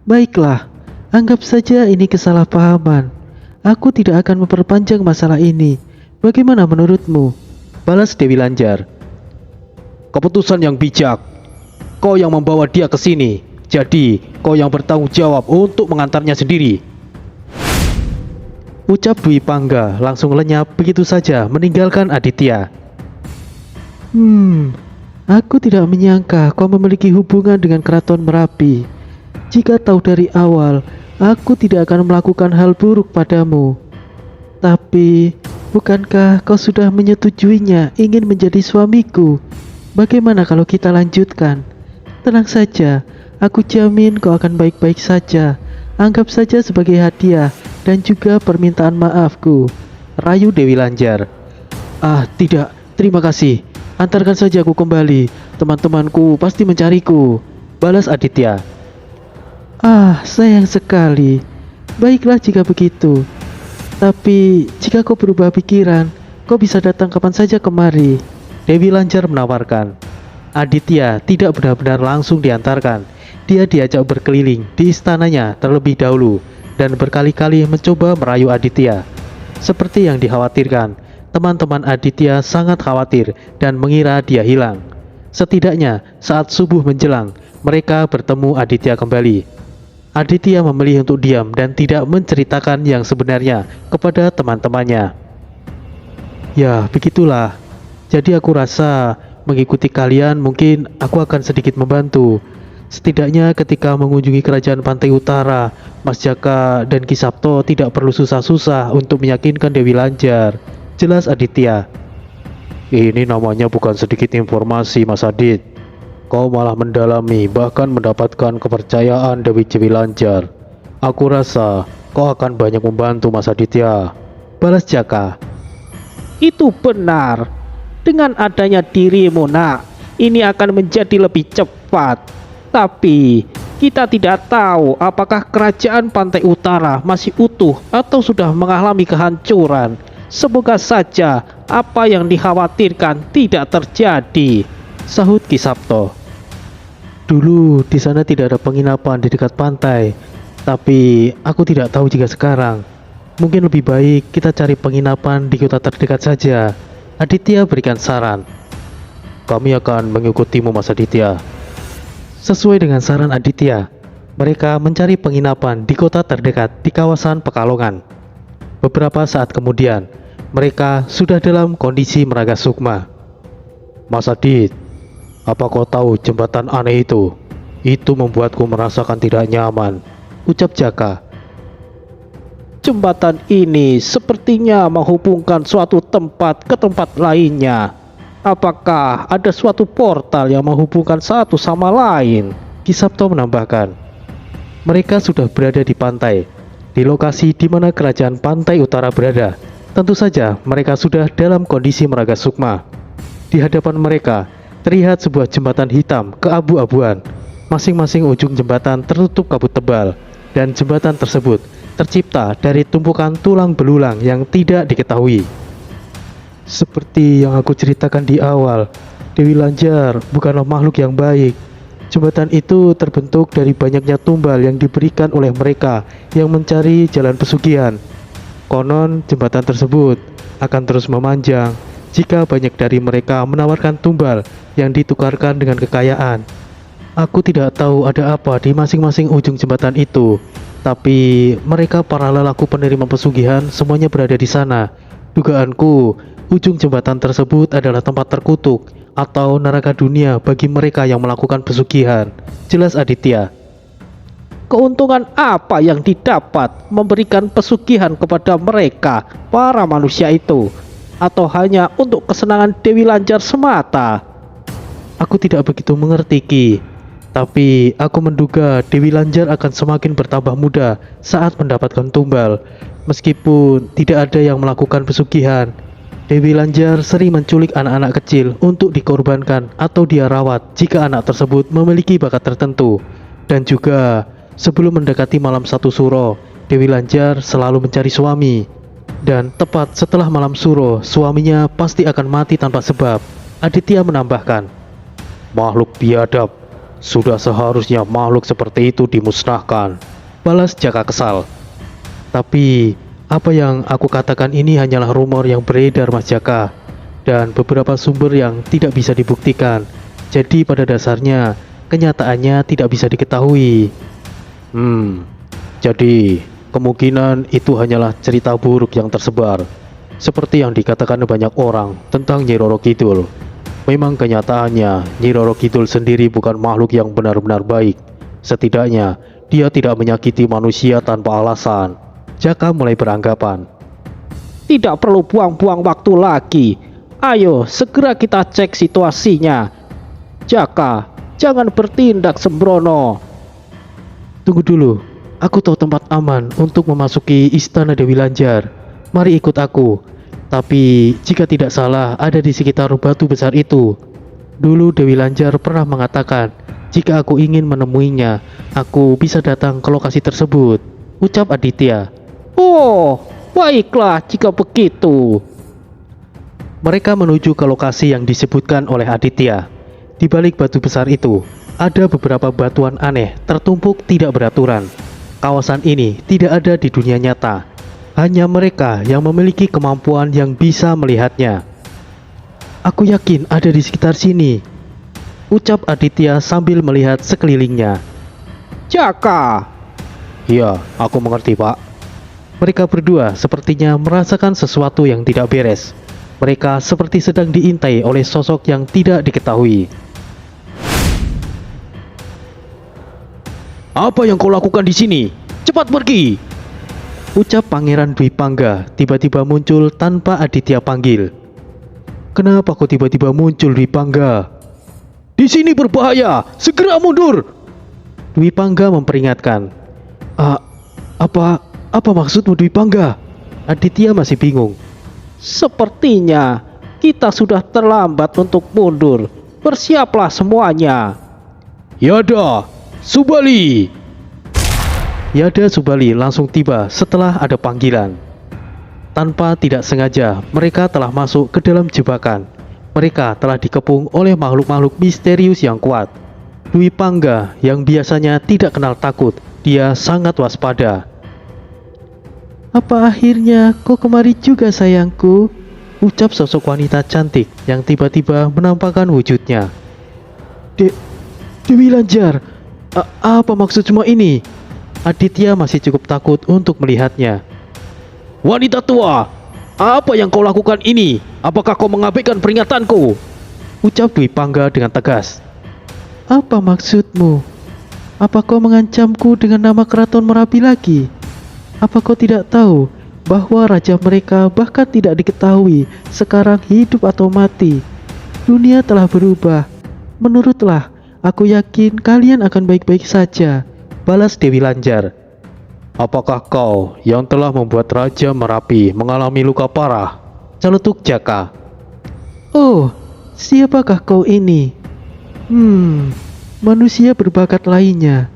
Baiklah, anggap saja ini kesalahpahaman. Aku tidak akan memperpanjang masalah ini. Bagaimana menurutmu? Balas Dewi Lanjar. Keputusan yang bijak. Kau yang membawa dia ke sini, jadi kau yang bertanggung jawab untuk mengantarnya sendiri. Ucap Dwi Pangga langsung lenyap begitu saja meninggalkan Aditya. Aku tidak menyangka kau memiliki hubungan dengan Keraton Merapi. Jika tahu dari awal, aku tidak akan melakukan hal buruk padamu. Tapi, bukankah kau sudah menyetujuinya ingin menjadi suamiku? Bagaimana kalau kita lanjutkan? Tenang saja, aku jamin kau akan baik-baik saja. Anggap saja sebagai hadiah dan juga permintaan maafku, rayu Dewi Lanjar. Ah, tidak, terima kasih. Antarkan saja aku kembali. Teman-temanku pasti mencariku. Balas Aditya. Sayang sekali. Baiklah jika begitu. Tapi jika kau berubah pikiran, kau bisa datang kapan saja kemari, Dewi Lanjar menawarkan. Aditya tidak benar-benar langsung diantarkan. Dia diajak berkeliling di istananya terlebih dahulu dan berkali-kali mencoba merayu Aditya. Seperti yang dikhawatirkan, teman-teman Aditya sangat khawatir dan mengira dia hilang. Setidaknya saat subuh menjelang, mereka bertemu Aditya kembali. Aditya memilih untuk diam dan tidak menceritakan yang sebenarnya kepada teman-temannya. Ya, begitulah. Jadi aku rasa mengikuti kalian mungkin aku akan sedikit membantu. Setidaknya ketika mengunjungi kerajaan Pantai Utara, Mas Jaka dan Ki Sabto tidak perlu susah-susah untuk meyakinkan Dewi Lanjar. Jelas Aditya. Ini namanya bukan sedikit informasi, Mas Adit. Kau malah mendalami, bahkan mendapatkan kepercayaan Dewi Lanjar. Aku rasa kau akan banyak membantu, Mas Aditya. Balas Jaka. Itu benar. Dengan adanya dirimu, nak, ini akan menjadi lebih cepat. Tapi kita tidak tahu apakah kerajaan Pantai Utara masih utuh atau sudah mengalami kehancuran. Semoga saja apa yang dikhawatirkan tidak terjadi, sahut Ki Sabto. Dulu di sana tidak ada penginapan di dekat pantai, tapi aku tidak tahu jika sekarang. Mungkin lebih baik kita cari penginapan di kota terdekat saja, Aditya berikan saran. Kami akan mengikutimu, Mas Aditya. Sesuai dengan saran Aditya, mereka mencari penginapan di kota terdekat di kawasan Pekalongan. Beberapa saat kemudian, mereka sudah dalam kondisi Meraga Sukma. Mas Adit, apa kau tahu jembatan aneh itu? Itu membuatku merasakan tidak nyaman, ucap Jaka. Jembatan ini sepertinya menghubungkan suatu tempat ke tempat lainnya. Apakah ada suatu portal yang menghubungkan satu sama lain? Ki Sabto menambahkan. Mereka sudah berada di pantai, di lokasi di mana kerajaan Pantai Utara berada. Tentu saja mereka sudah dalam kondisi Meraga Sukma. Di hadapan mereka terlihat sebuah jembatan hitam keabu-abuan. Masing-masing ujung jembatan tertutup kabut tebal, dan jembatan tersebut tercipta dari tumpukan tulang belulang yang tidak diketahui. Seperti yang aku ceritakan di awal, Dewi Lanjar bukanlah makhluk yang baik. Jembatan itu terbentuk dari banyaknya tumbal yang diberikan oleh mereka yang mencari jalan pesugihan. Konon jembatan tersebut akan terus memanjang jika banyak dari mereka menawarkan tumbal yang ditukarkan dengan kekayaan. Aku tidak tahu ada apa di masing-masing ujung jembatan itu, tapi mereka para lelaku penerima pesugihan semuanya berada di sana. Dugaanku, ujung jembatan tersebut adalah tempat terkutuk atau neraka dunia bagi mereka yang melakukan pesugihan. Jelas Aditya. Keuntungan apa yang didapat memberikan pesugihan kepada mereka, para manusia itu? Atau hanya untuk kesenangan Dewi Lanjar semata? Aku tidak begitu mengerti, Ki. Tapi aku menduga Dewi Lanjar akan semakin bertambah muda saat mendapatkan tumbal. Meskipun tidak ada yang melakukan pesugihan, Dewi Lanjar sering menculik anak-anak kecil untuk dikorbankan atau dia rawat jika anak tersebut memiliki bakat tertentu. Dan juga sebelum mendekati malam satu suro, Dewi Lanjar selalu mencari suami. Dan tepat setelah malam suro, suaminya pasti akan mati tanpa sebab. Aditya menambahkan. Makhluk biadab. Sudah seharusnya makhluk seperti itu dimusnahkan, balas Jaka kesal. Tapi Apa yang aku katakan ini hanyalah rumor yang beredar, Mas Jaka, dan beberapa sumber yang tidak bisa dibuktikan. Jadi pada dasarnya, kenyataannya tidak bisa diketahui. Jadi kemungkinan itu hanyalah cerita buruk yang tersebar, seperti yang dikatakan banyak orang tentang Nyi Roro Kidul. Memang kenyataannya, Nyi Roro Kidul sendiri bukan makhluk yang benar-benar baik. Setidaknya, dia tidak menyakiti manusia tanpa alasan. Jaka mulai beranggapan. Tidak perlu buang-buang waktu lagi. Ayo, segera kita cek situasinya. Jaka, jangan bertindak sembrono. Tunggu dulu, aku tahu tempat aman untuk memasuki istana Dewi Lanjar. Mari ikut aku. Tapi jika tidak salah ada di sekitar batu besar itu. Dulu Dewi Lanjar pernah mengatakan, jika aku ingin menemuinya, aku bisa datang ke lokasi tersebut, ucap Aditya. Oh, baiklah jika begitu. Mereka menuju ke lokasi yang disebutkan oleh Aditya. Di balik batu besar itu, ada beberapa batuan aneh tertumpuk tidak beraturan. Kawasan ini tidak ada di dunia nyata. Hanya mereka yang memiliki kemampuan yang bisa melihatnya. Aku yakin ada di sekitar sini, ucap Aditya sambil melihat sekelilingnya. Jaka. Iya, aku mengerti, Pak. Mereka berdua sepertinya merasakan sesuatu yang tidak beres. Mereka seperti sedang diintai oleh sosok yang tidak diketahui. Apa yang kau lakukan di sini? Cepat pergi! Ucap Pangeran Dwi Pangga tiba-tiba muncul tanpa Aditya panggil. Kenapa kau tiba-tiba muncul, Dwi Pangga? Di sini berbahaya, segera mundur! Dwi Pangga memperingatkan. Apa maksudmu, Dwi Pangga? Aditya masih bingung. Sepertinya kita sudah terlambat untuk mundur. Bersiaplah semuanya. Yada, Subali! Yada Subali langsung tiba setelah ada panggilan. Tanpa tidak sengaja, mereka telah masuk ke dalam jebakan. Mereka telah dikepung oleh makhluk-makhluk misterius yang kuat. Dwi Pangga yang biasanya tidak kenal takut, dia sangat waspada. Apa akhirnya kau kemari juga, sayangku? Ucap sosok wanita cantik yang tiba-tiba menampakkan wujudnya. Dewi Lanjar, apa maksud semua ini? Aditya masih cukup takut untuk melihatnya. Wanita tua, apa yang kau lakukan ini? Apakah kau mengabaikan peringatanku? Ucap Dwi Pangga dengan tegas. Apa maksudmu? Apa kau mengancamku dengan nama Keraton Merapi lagi? Apa kau tidak tahu bahwa raja mereka bahkan tidak diketahui sekarang hidup atau mati? Dunia telah berubah. Menurutlah, aku yakin kalian akan baik-baik saja, balas Dewi Lanjar. Apakah kau yang telah membuat Raja Merapi mengalami luka parah? Celetuk Jaka. Oh, siapakah kau ini? Manusia berbakat lainnya.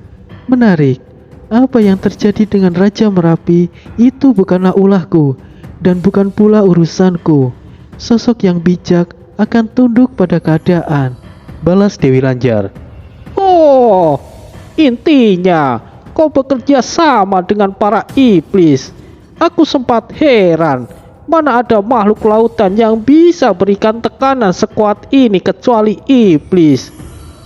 Menarik. Apa yang terjadi dengan Raja Merapi itu bukanlah ulahku dan bukan pula urusanku. Sosok yang bijak akan tunduk pada keadaan, balas Dewi Lanjar. Oh, intinya kau bekerja sama dengan para iblis. Aku sempat heran, mana ada makhluk lautan yang bisa berikan tekanan sekuat ini kecuali iblis.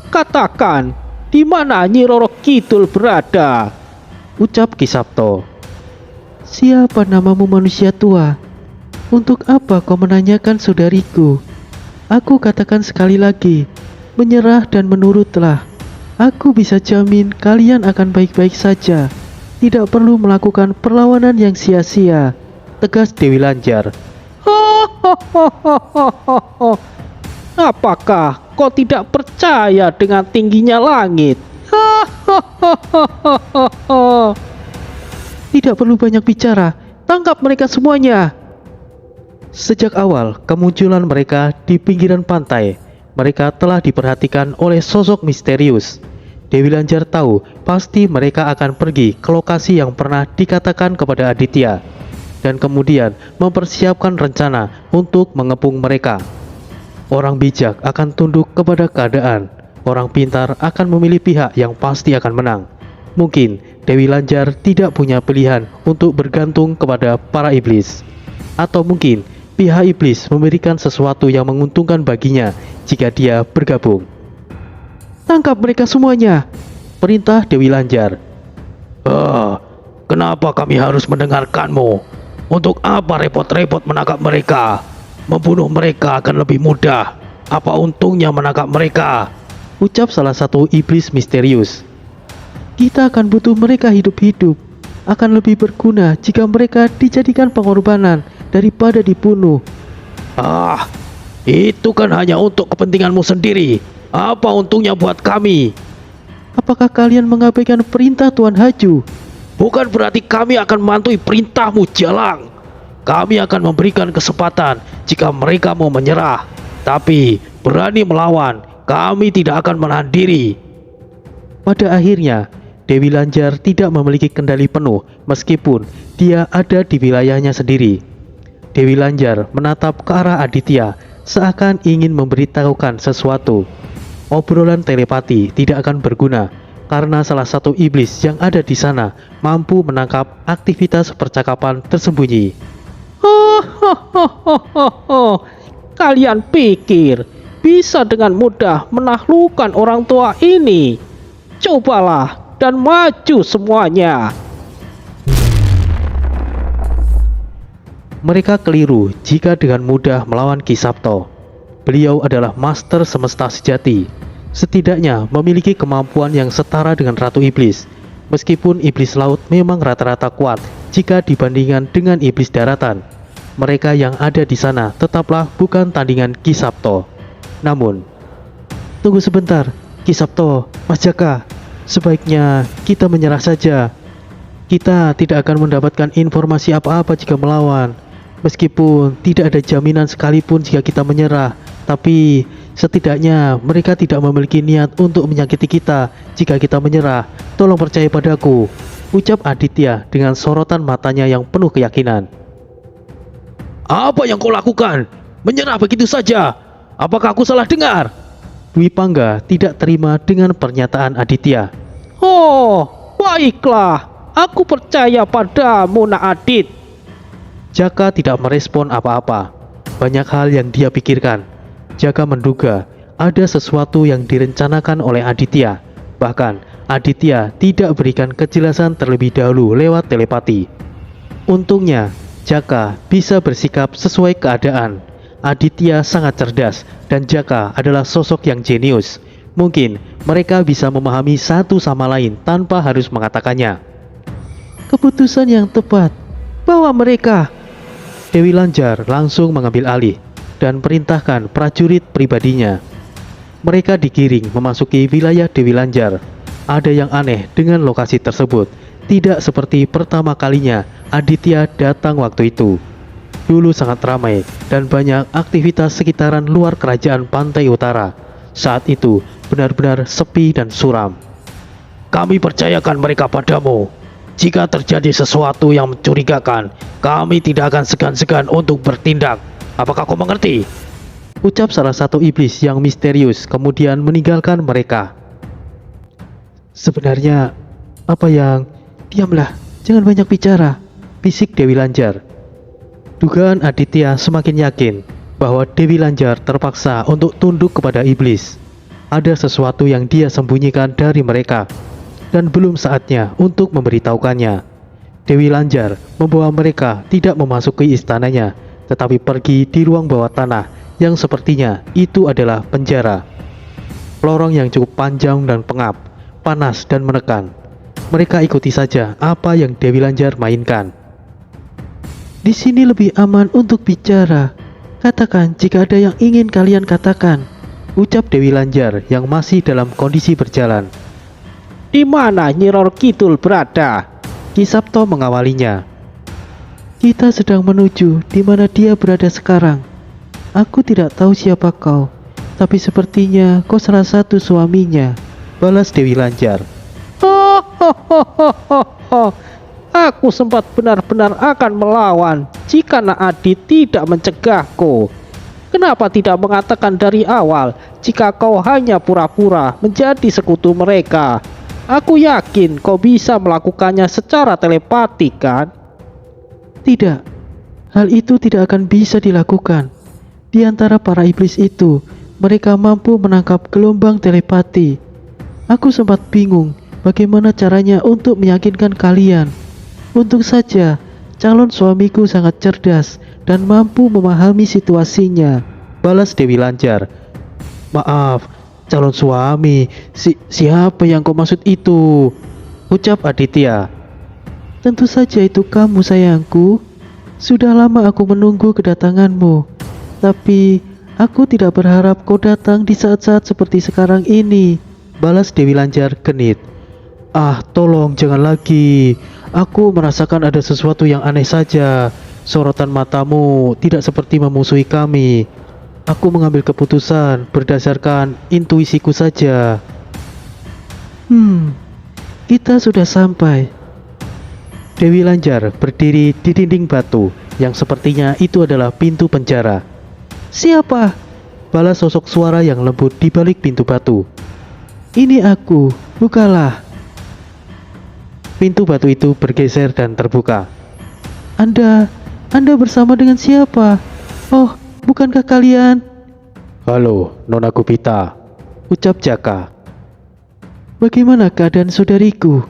Katakan, di mana Nyi Roro Kidul berada? Ucap Ki Sabto. Siapa namamu, manusia tua? Untuk apa kau menanyakan saudariku? Aku katakan sekali lagi, menyerah dan menurutlah. Aku bisa jamin kalian akan baik-baik saja. Tidak perlu melakukan perlawanan yang sia-sia, tegas Dewi Lanjar. Apakah kau tidak percaya dengan tingginya langit? Tidak perlu banyak bicara, tangkap mereka semuanya. Sejak awal kemunculan mereka di pinggiran pantai, mereka telah diperhatikan oleh sosok misterius. Dewi Lanjar tahu pasti mereka akan pergi ke lokasi yang pernah dikatakan kepada Aditya, dan kemudian mempersiapkan rencana untuk mengepung mereka. Orang bijak akan tunduk kepada keadaan. Orang pintar akan memilih pihak yang pasti akan menang. Mungkin Dewi Lanjar tidak punya pilihan untuk bergantung kepada para iblis. Atau mungkin pihak iblis memberikan sesuatu yang menguntungkan baginya jika dia bergabung. "Tangkap mereka semuanya," perintah Dewi Lanjar. Kenapa kami harus mendengarkanmu? Untuk apa repot-repot menangkap mereka? Membunuh mereka akan lebih mudah. Apa untungnya menangkap mereka?" Ucap salah satu iblis misterius. "Kita akan butuh mereka hidup-hidup. Akan lebih berguna jika mereka dijadikan pengorbanan daripada dibunuh." Itu kan hanya untuk kepentinganmu sendiri. Apa untungnya buat kami? "Apakah kalian mengabaikan perintah Tuan Haju?" Bukan berarti kami akan mematuhi perintahmu, Jalang. Kami akan memberikan kesempatan jika mereka mau menyerah. Tapi berani melawan, kami tidak akan menahan diri. Pada akhirnya, Dewi Lanjar tidak memiliki kendali penuh meskipun dia ada di wilayahnya sendiri. Dewi Lanjar menatap ke arah Aditya seakan ingin memberitahukan sesuatu. Obrolan telepati tidak akan berguna karena salah satu iblis yang ada di sana mampu menangkap aktivitas percakapan tersembunyi. Kalian pikir bisa dengan mudah menaklukkan orang tua ini? Cobalah dan maju semuanya. Mereka keliru jika dengan mudah melawan Ki Sabto. Beliau adalah master semesta sejati. Setidaknya memiliki kemampuan yang setara dengan Ratu Iblis. Meskipun iblis laut memang rata-rata kuat jika dibandingkan dengan iblis daratan, mereka yang ada di sana tetaplah bukan tandingan Ki Sabto. Namun, tunggu sebentar, Ki Sabto, Mas Jaka, sebaiknya kita menyerah saja. Kita tidak akan mendapatkan informasi apa-apa jika melawan. Meskipun tidak ada jaminan sekalipun jika kita menyerah, tapi setidaknya mereka tidak memiliki niat untuk menyakiti kita jika kita menyerah. Tolong percaya padaku, ucap Aditya dengan sorotan matanya yang penuh keyakinan. Apa yang kau lakukan? Menyerah begitu saja? Apakah aku salah dengar? Dwi Pangga tidak terima dengan pernyataan Aditya. Baiklah, aku percaya padamu, Nak Adit. Jaka tidak merespon apa-apa. Banyak hal yang dia pikirkan. Jaka menduga ada sesuatu yang direncanakan oleh Aditya. Bahkan Aditya tidak berikan kejelasan terlebih dahulu lewat telepati. Untungnya Jaka bisa bersikap sesuai keadaan. Aditya sangat cerdas dan Jaka adalah sosok yang jenius. Mungkin mereka bisa memahami satu sama lain tanpa harus mengatakannya. "Keputusan yang tepat. Bawa mereka." Dewi Lanjar langsung mengambil alih dan perintahkan prajurit pribadinya. Mereka digiring memasuki wilayah Dewi Lanjar. Ada yang aneh dengan lokasi tersebut. Tidak seperti pertama kalinya Aditya datang waktu itu. Dulu sangat ramai dan banyak aktivitas sekitaran luar kerajaan pantai utara. Saat itu benar-benar sepi dan suram. Kami percayakan mereka padamu. Jika terjadi sesuatu yang mencurigakan, kami tidak akan segan-segan untuk bertindak. Apakah kau mengerti? Ucap salah satu iblis yang misterius kemudian meninggalkan mereka. Sebenarnya apa yang... Diamlah, jangan banyak bicara, bisik Dewi Lanjar. Dugaan Aditya semakin yakin bahwa Dewi Lanjar terpaksa untuk tunduk kepada iblis. Ada sesuatu yang dia sembunyikan dari mereka dan belum saatnya untuk memberitahukannya. Dewi Lanjar membawa mereka tidak memasuki istananya, tetapi pergi di ruang bawah tanah yang sepertinya itu adalah penjara. Lorong yang cukup panjang dan pengap, panas dan menekan. Mereka ikuti saja apa yang Dewi Lanjar mainkan. "Di sini lebih aman untuk bicara. Katakan jika ada yang ingin kalian katakan," ucap Dewi Lanjar yang masih dalam kondisi berjalan. Di mana Nyi Roro Kidul berada? Ki Sabto mengawalinya. "Kita sedang menuju di mana dia berada sekarang. Aku tidak tahu siapa kau, tapi sepertinya kau salah satu suaminya," balas Dewi Lanjar. Aku sempat benar-benar akan melawan jika Nak Adit tidak mencegahku. Kenapa tidak mengatakan dari awal jika kau hanya pura-pura menjadi sekutu mereka? Aku yakin kau bisa melakukannya secara telepati kan? Tidak, hal itu tidak akan bisa dilakukan. Di antara para iblis itu, mereka mampu menangkap gelombang telepati. Aku sempat bingung bagaimana caranya untuk meyakinkan kalian. Untung saja, calon suamiku sangat cerdas dan mampu memahami situasinya. Balas Dewi Lanjar. Maaf, calon suami, siapa yang kau maksud itu? Ucap Aditya. Tentu saja itu kamu sayangku. Sudah lama aku menunggu kedatanganmu. Tapi aku tidak berharap kau datang di saat-saat seperti sekarang ini. Balas Dewi Lanjar genit. Ah, tolong jangan lagi. Aku merasakan ada sesuatu yang aneh saja. Sorotan matamu tidak seperti memusuhi kami. Aku mengambil keputusan berdasarkan intuisiku saja. Kita sudah sampai. Dewi Lanjar berdiri di dinding batu yang sepertinya itu adalah pintu penjara. Siapa? Balas sosok suara yang lembut di balik pintu batu. Ini aku, bukalah. Pintu batu itu bergeser dan terbuka. Anda bersama dengan siapa? Oh, bukankah kalian? Halo, Nona Gupita, ucap Jaka. Bagaimana keadaan saudariku?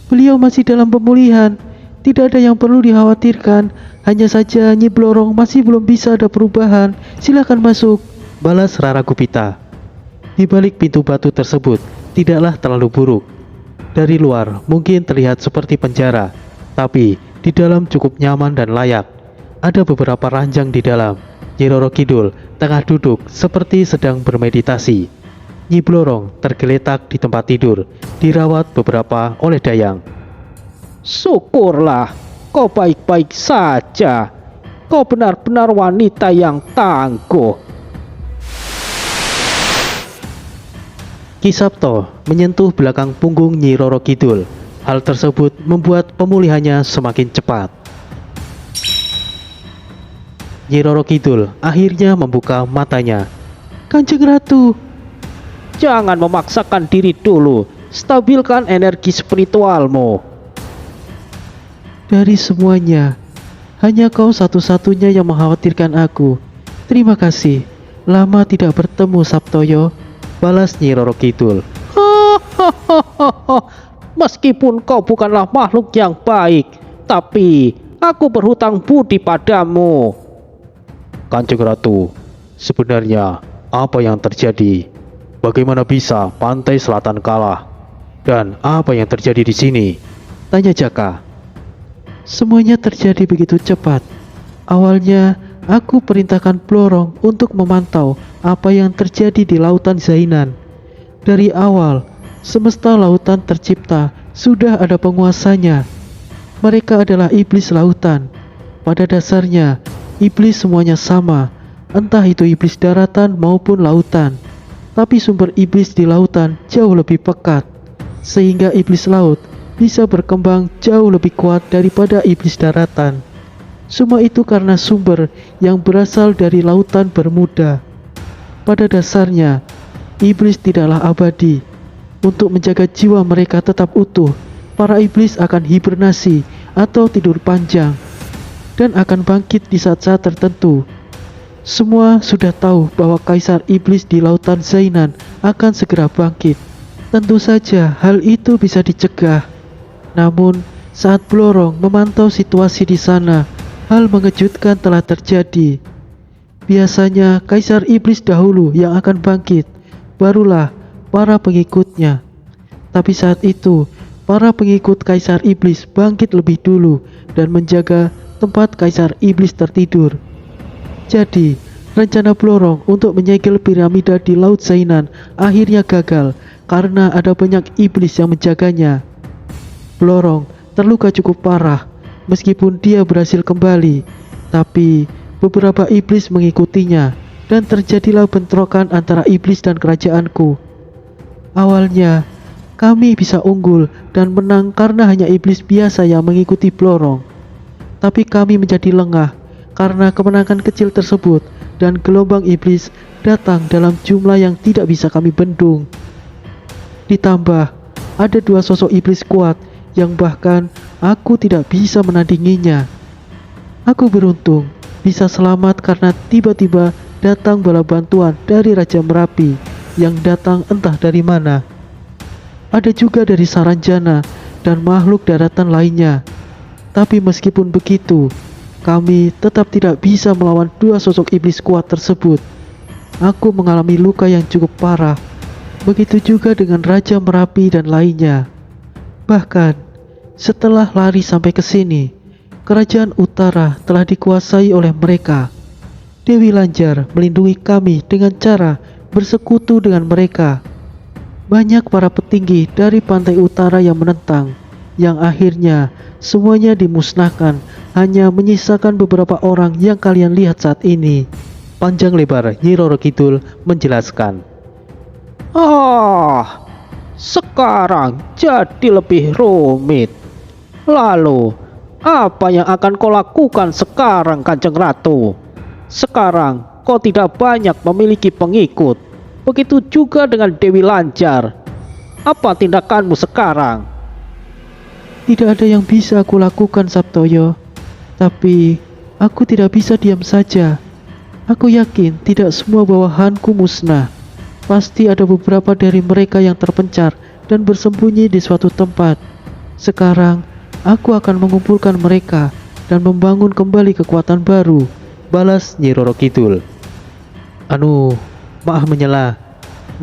Beliau masih dalam pemulihan. Tidak ada yang perlu dikhawatirkan. Hanya saja Nyi Blorong masih belum bisa ada perubahan. Silakan masuk. Balas Rara Gupita. Di balik pintu batu tersebut tidaklah terlalu buruk. Dari luar mungkin terlihat seperti penjara, tapi di dalam cukup nyaman dan layak. Ada beberapa ranjang di dalam. Nyi Roro Kidul tengah duduk seperti sedang bermeditasi. Nyi Blorong tergeletak di tempat tidur, dirawat beberapa oleh Dayang. Syukurlah, kau baik-baik saja. Kau benar-benar wanita yang tangguh. Ki Sabto menyentuh belakang punggung Nyi Roro Kidul. Hal tersebut membuat pemulihannya semakin cepat. Nyi Roro Kidul akhirnya membuka matanya. Kanjeng Ratu. Jangan memaksakan diri dulu. Stabilkan energi spiritualmu. Dari semuanya, hanya kau satu-satunya yang mengkhawatirkan aku. Terima kasih. Lama tidak bertemu, Sabtoyo. Balas Nyi Roro Kidul. Meskipun kau bukanlah makhluk yang baik, tapi aku berhutang budi padamu. Kanjeng Ratu, sebenarnya apa yang terjadi? Bagaimana bisa pantai selatan kalah? Dan apa yang terjadi di sini? Tanya Jaka. Semuanya terjadi begitu cepat. Awalnya, aku perintahkan Blorong untuk memantau apa yang terjadi di lautan Zainan. Dari awal, semesta lautan tercipta sudah ada penguasanya. Mereka adalah iblis lautan. Pada dasarnya, iblis semuanya sama, entah itu iblis daratan maupun lautan. Tapi sumber iblis di lautan jauh lebih pekat, sehingga iblis laut bisa berkembang jauh lebih kuat daripada iblis daratan. Semua itu karena sumber yang berasal dari lautan Bermuda. Pada dasarnya, iblis tidaklah abadi. Untuk menjaga jiwa mereka tetap utuh, para iblis akan hibernasi atau tidur panjang, dan akan bangkit di saat-saat tertentu. Semua sudah tahu bahwa Kaisar Iblis di lautan Zainan akan segera bangkit. Tentu saja hal itu bisa dicegah. Namun, saat Blorong memantau situasi di sana, hal mengejutkan telah terjadi. Biasanya Kaisar Iblis dahulu yang akan bangkit, barulah para pengikutnya. Tapi saat itu, para pengikut Kaisar Iblis bangkit lebih dulu dan menjaga tempat Kaisar Iblis tertidur. Jadi, rencana Blorong untuk menyegel piramida di Laut Zainan akhirnya gagal karena ada banyak iblis yang menjaganya. Blorong terluka cukup parah meskipun dia berhasil kembali, tapi beberapa iblis mengikutinya dan terjadilah bentrokan antara iblis dan kerajaanku. Awalnya, kami bisa unggul dan menang karena hanya iblis biasa yang mengikuti Blorong. Tapi kami menjadi lengah karena kemenangan kecil tersebut dan gelombang iblis datang dalam jumlah yang tidak bisa kami bendung. Ditambah, ada dua sosok iblis kuat yang bahkan aku tidak bisa menandinginya. Aku beruntung bisa selamat karena tiba-tiba datang bala bantuan dari Raja Merapi yang datang entah dari mana. Ada juga dari Saranjana dan makhluk daratan lainnya. Tapi meskipun begitu, kami tetap tidak bisa melawan dua sosok iblis kuat tersebut. Aku mengalami luka yang cukup parah. Begitu juga dengan Raja Merapi dan lainnya. Bahkan, setelah lari sampai ke sini, kerajaan utara telah dikuasai oleh mereka. Dewi Lanjar melindungi kami dengan cara bersekutu dengan mereka. Banyak para petinggi dari pantai utara yang menentang, yang akhirnya semuanya dimusnahkan, hanya menyisakan beberapa orang yang kalian lihat saat ini. Panjang lebar Nyi Roro Kidul menjelaskan. Sekarang jadi lebih rumit. Lalu, apa yang akan kau lakukan sekarang, Kanjeng Ratu? Sekarang kau tidak banyak memiliki pengikut. Begitu juga dengan Dewi Lanjar. Apa tindakanmu sekarang? Tidak ada yang bisa aku lakukan, Sabtoyo. Tapi, aku tidak bisa diam saja. Aku yakin tidak semua bawahanku musnah. Pasti ada beberapa dari mereka yang terpencar dan bersembunyi di suatu tempat. Sekarang, aku akan mengumpulkan mereka dan membangun kembali kekuatan baru, balas Nyi Roro Kidul. Maaf menyela.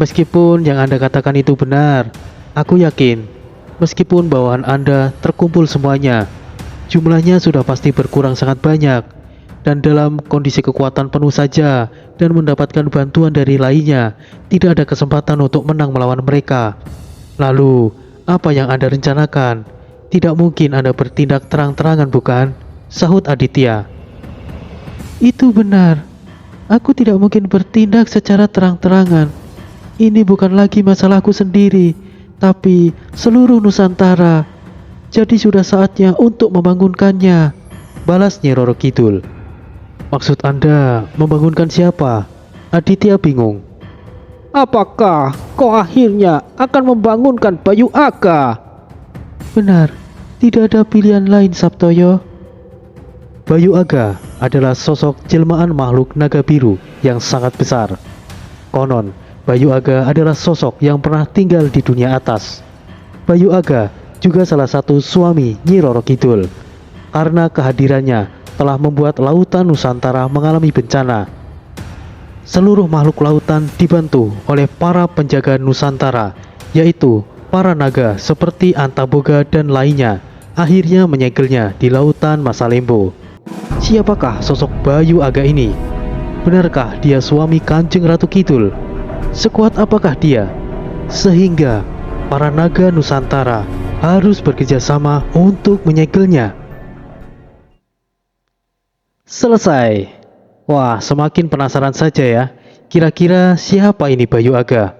Meskipun yang Anda katakan itu benar, aku yakin meskipun bawahan Anda terkumpul semuanya, jumlahnya sudah pasti berkurang sangat banyak. Dan dalam kondisi kekuatan penuh saja dan mendapatkan bantuan dari lainnya, tidak ada kesempatan untuk menang melawan mereka. Lalu, apa yang Anda rencanakan? Tidak mungkin Anda bertindak terang-terangan, bukan? Sahut Aditya. Itu benar. Aku tidak mungkin bertindak secara terang-terangan. Ini bukan lagi masalahku sendiri, tapi seluruh Nusantara. Jadi sudah saatnya untuk membangunkannya, balas Nyi Roro Kidul. Maksud Anda membangunkan siapa? Aditya bingung. Apakah kau akhirnya akan membangunkan Bayu Aga? Benar, tidak ada pilihan lain, Sabtoyo. Bayu Aga adalah sosok jelmaan makhluk naga biru yang sangat besar. Konon, Bayu Aga adalah sosok yang pernah tinggal di dunia atas. Bayu Aga juga salah satu suami Nyi Roro Kidul. Karena kehadirannya telah membuat lautan Nusantara mengalami bencana. Seluruh makhluk lautan dibantu oleh para penjaga Nusantara, yaitu para naga seperti Antaboga dan lainnya, akhirnya menyegelnya di lautan Masalembo. Siapakah sosok Bayu Aga ini? Benarkah dia suami Kanjeng Ratu Kidul? Sekuat apakah dia? Sehingga para naga Nusantara harus bekerja sama untuk menyegelnya. Selesai. Wah, semakin penasaran saja ya. Kira-kira siapa ini Bayu Aga?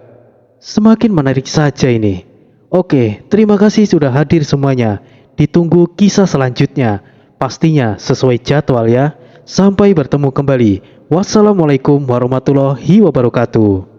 Semakin menarik saja ini. Oke, terima kasih sudah hadir semuanya. Ditunggu kisah selanjutnya. Pastinya sesuai jadwal ya. Sampai bertemu kembali. Wassalamualaikum warahmatullahi wabarakatuh.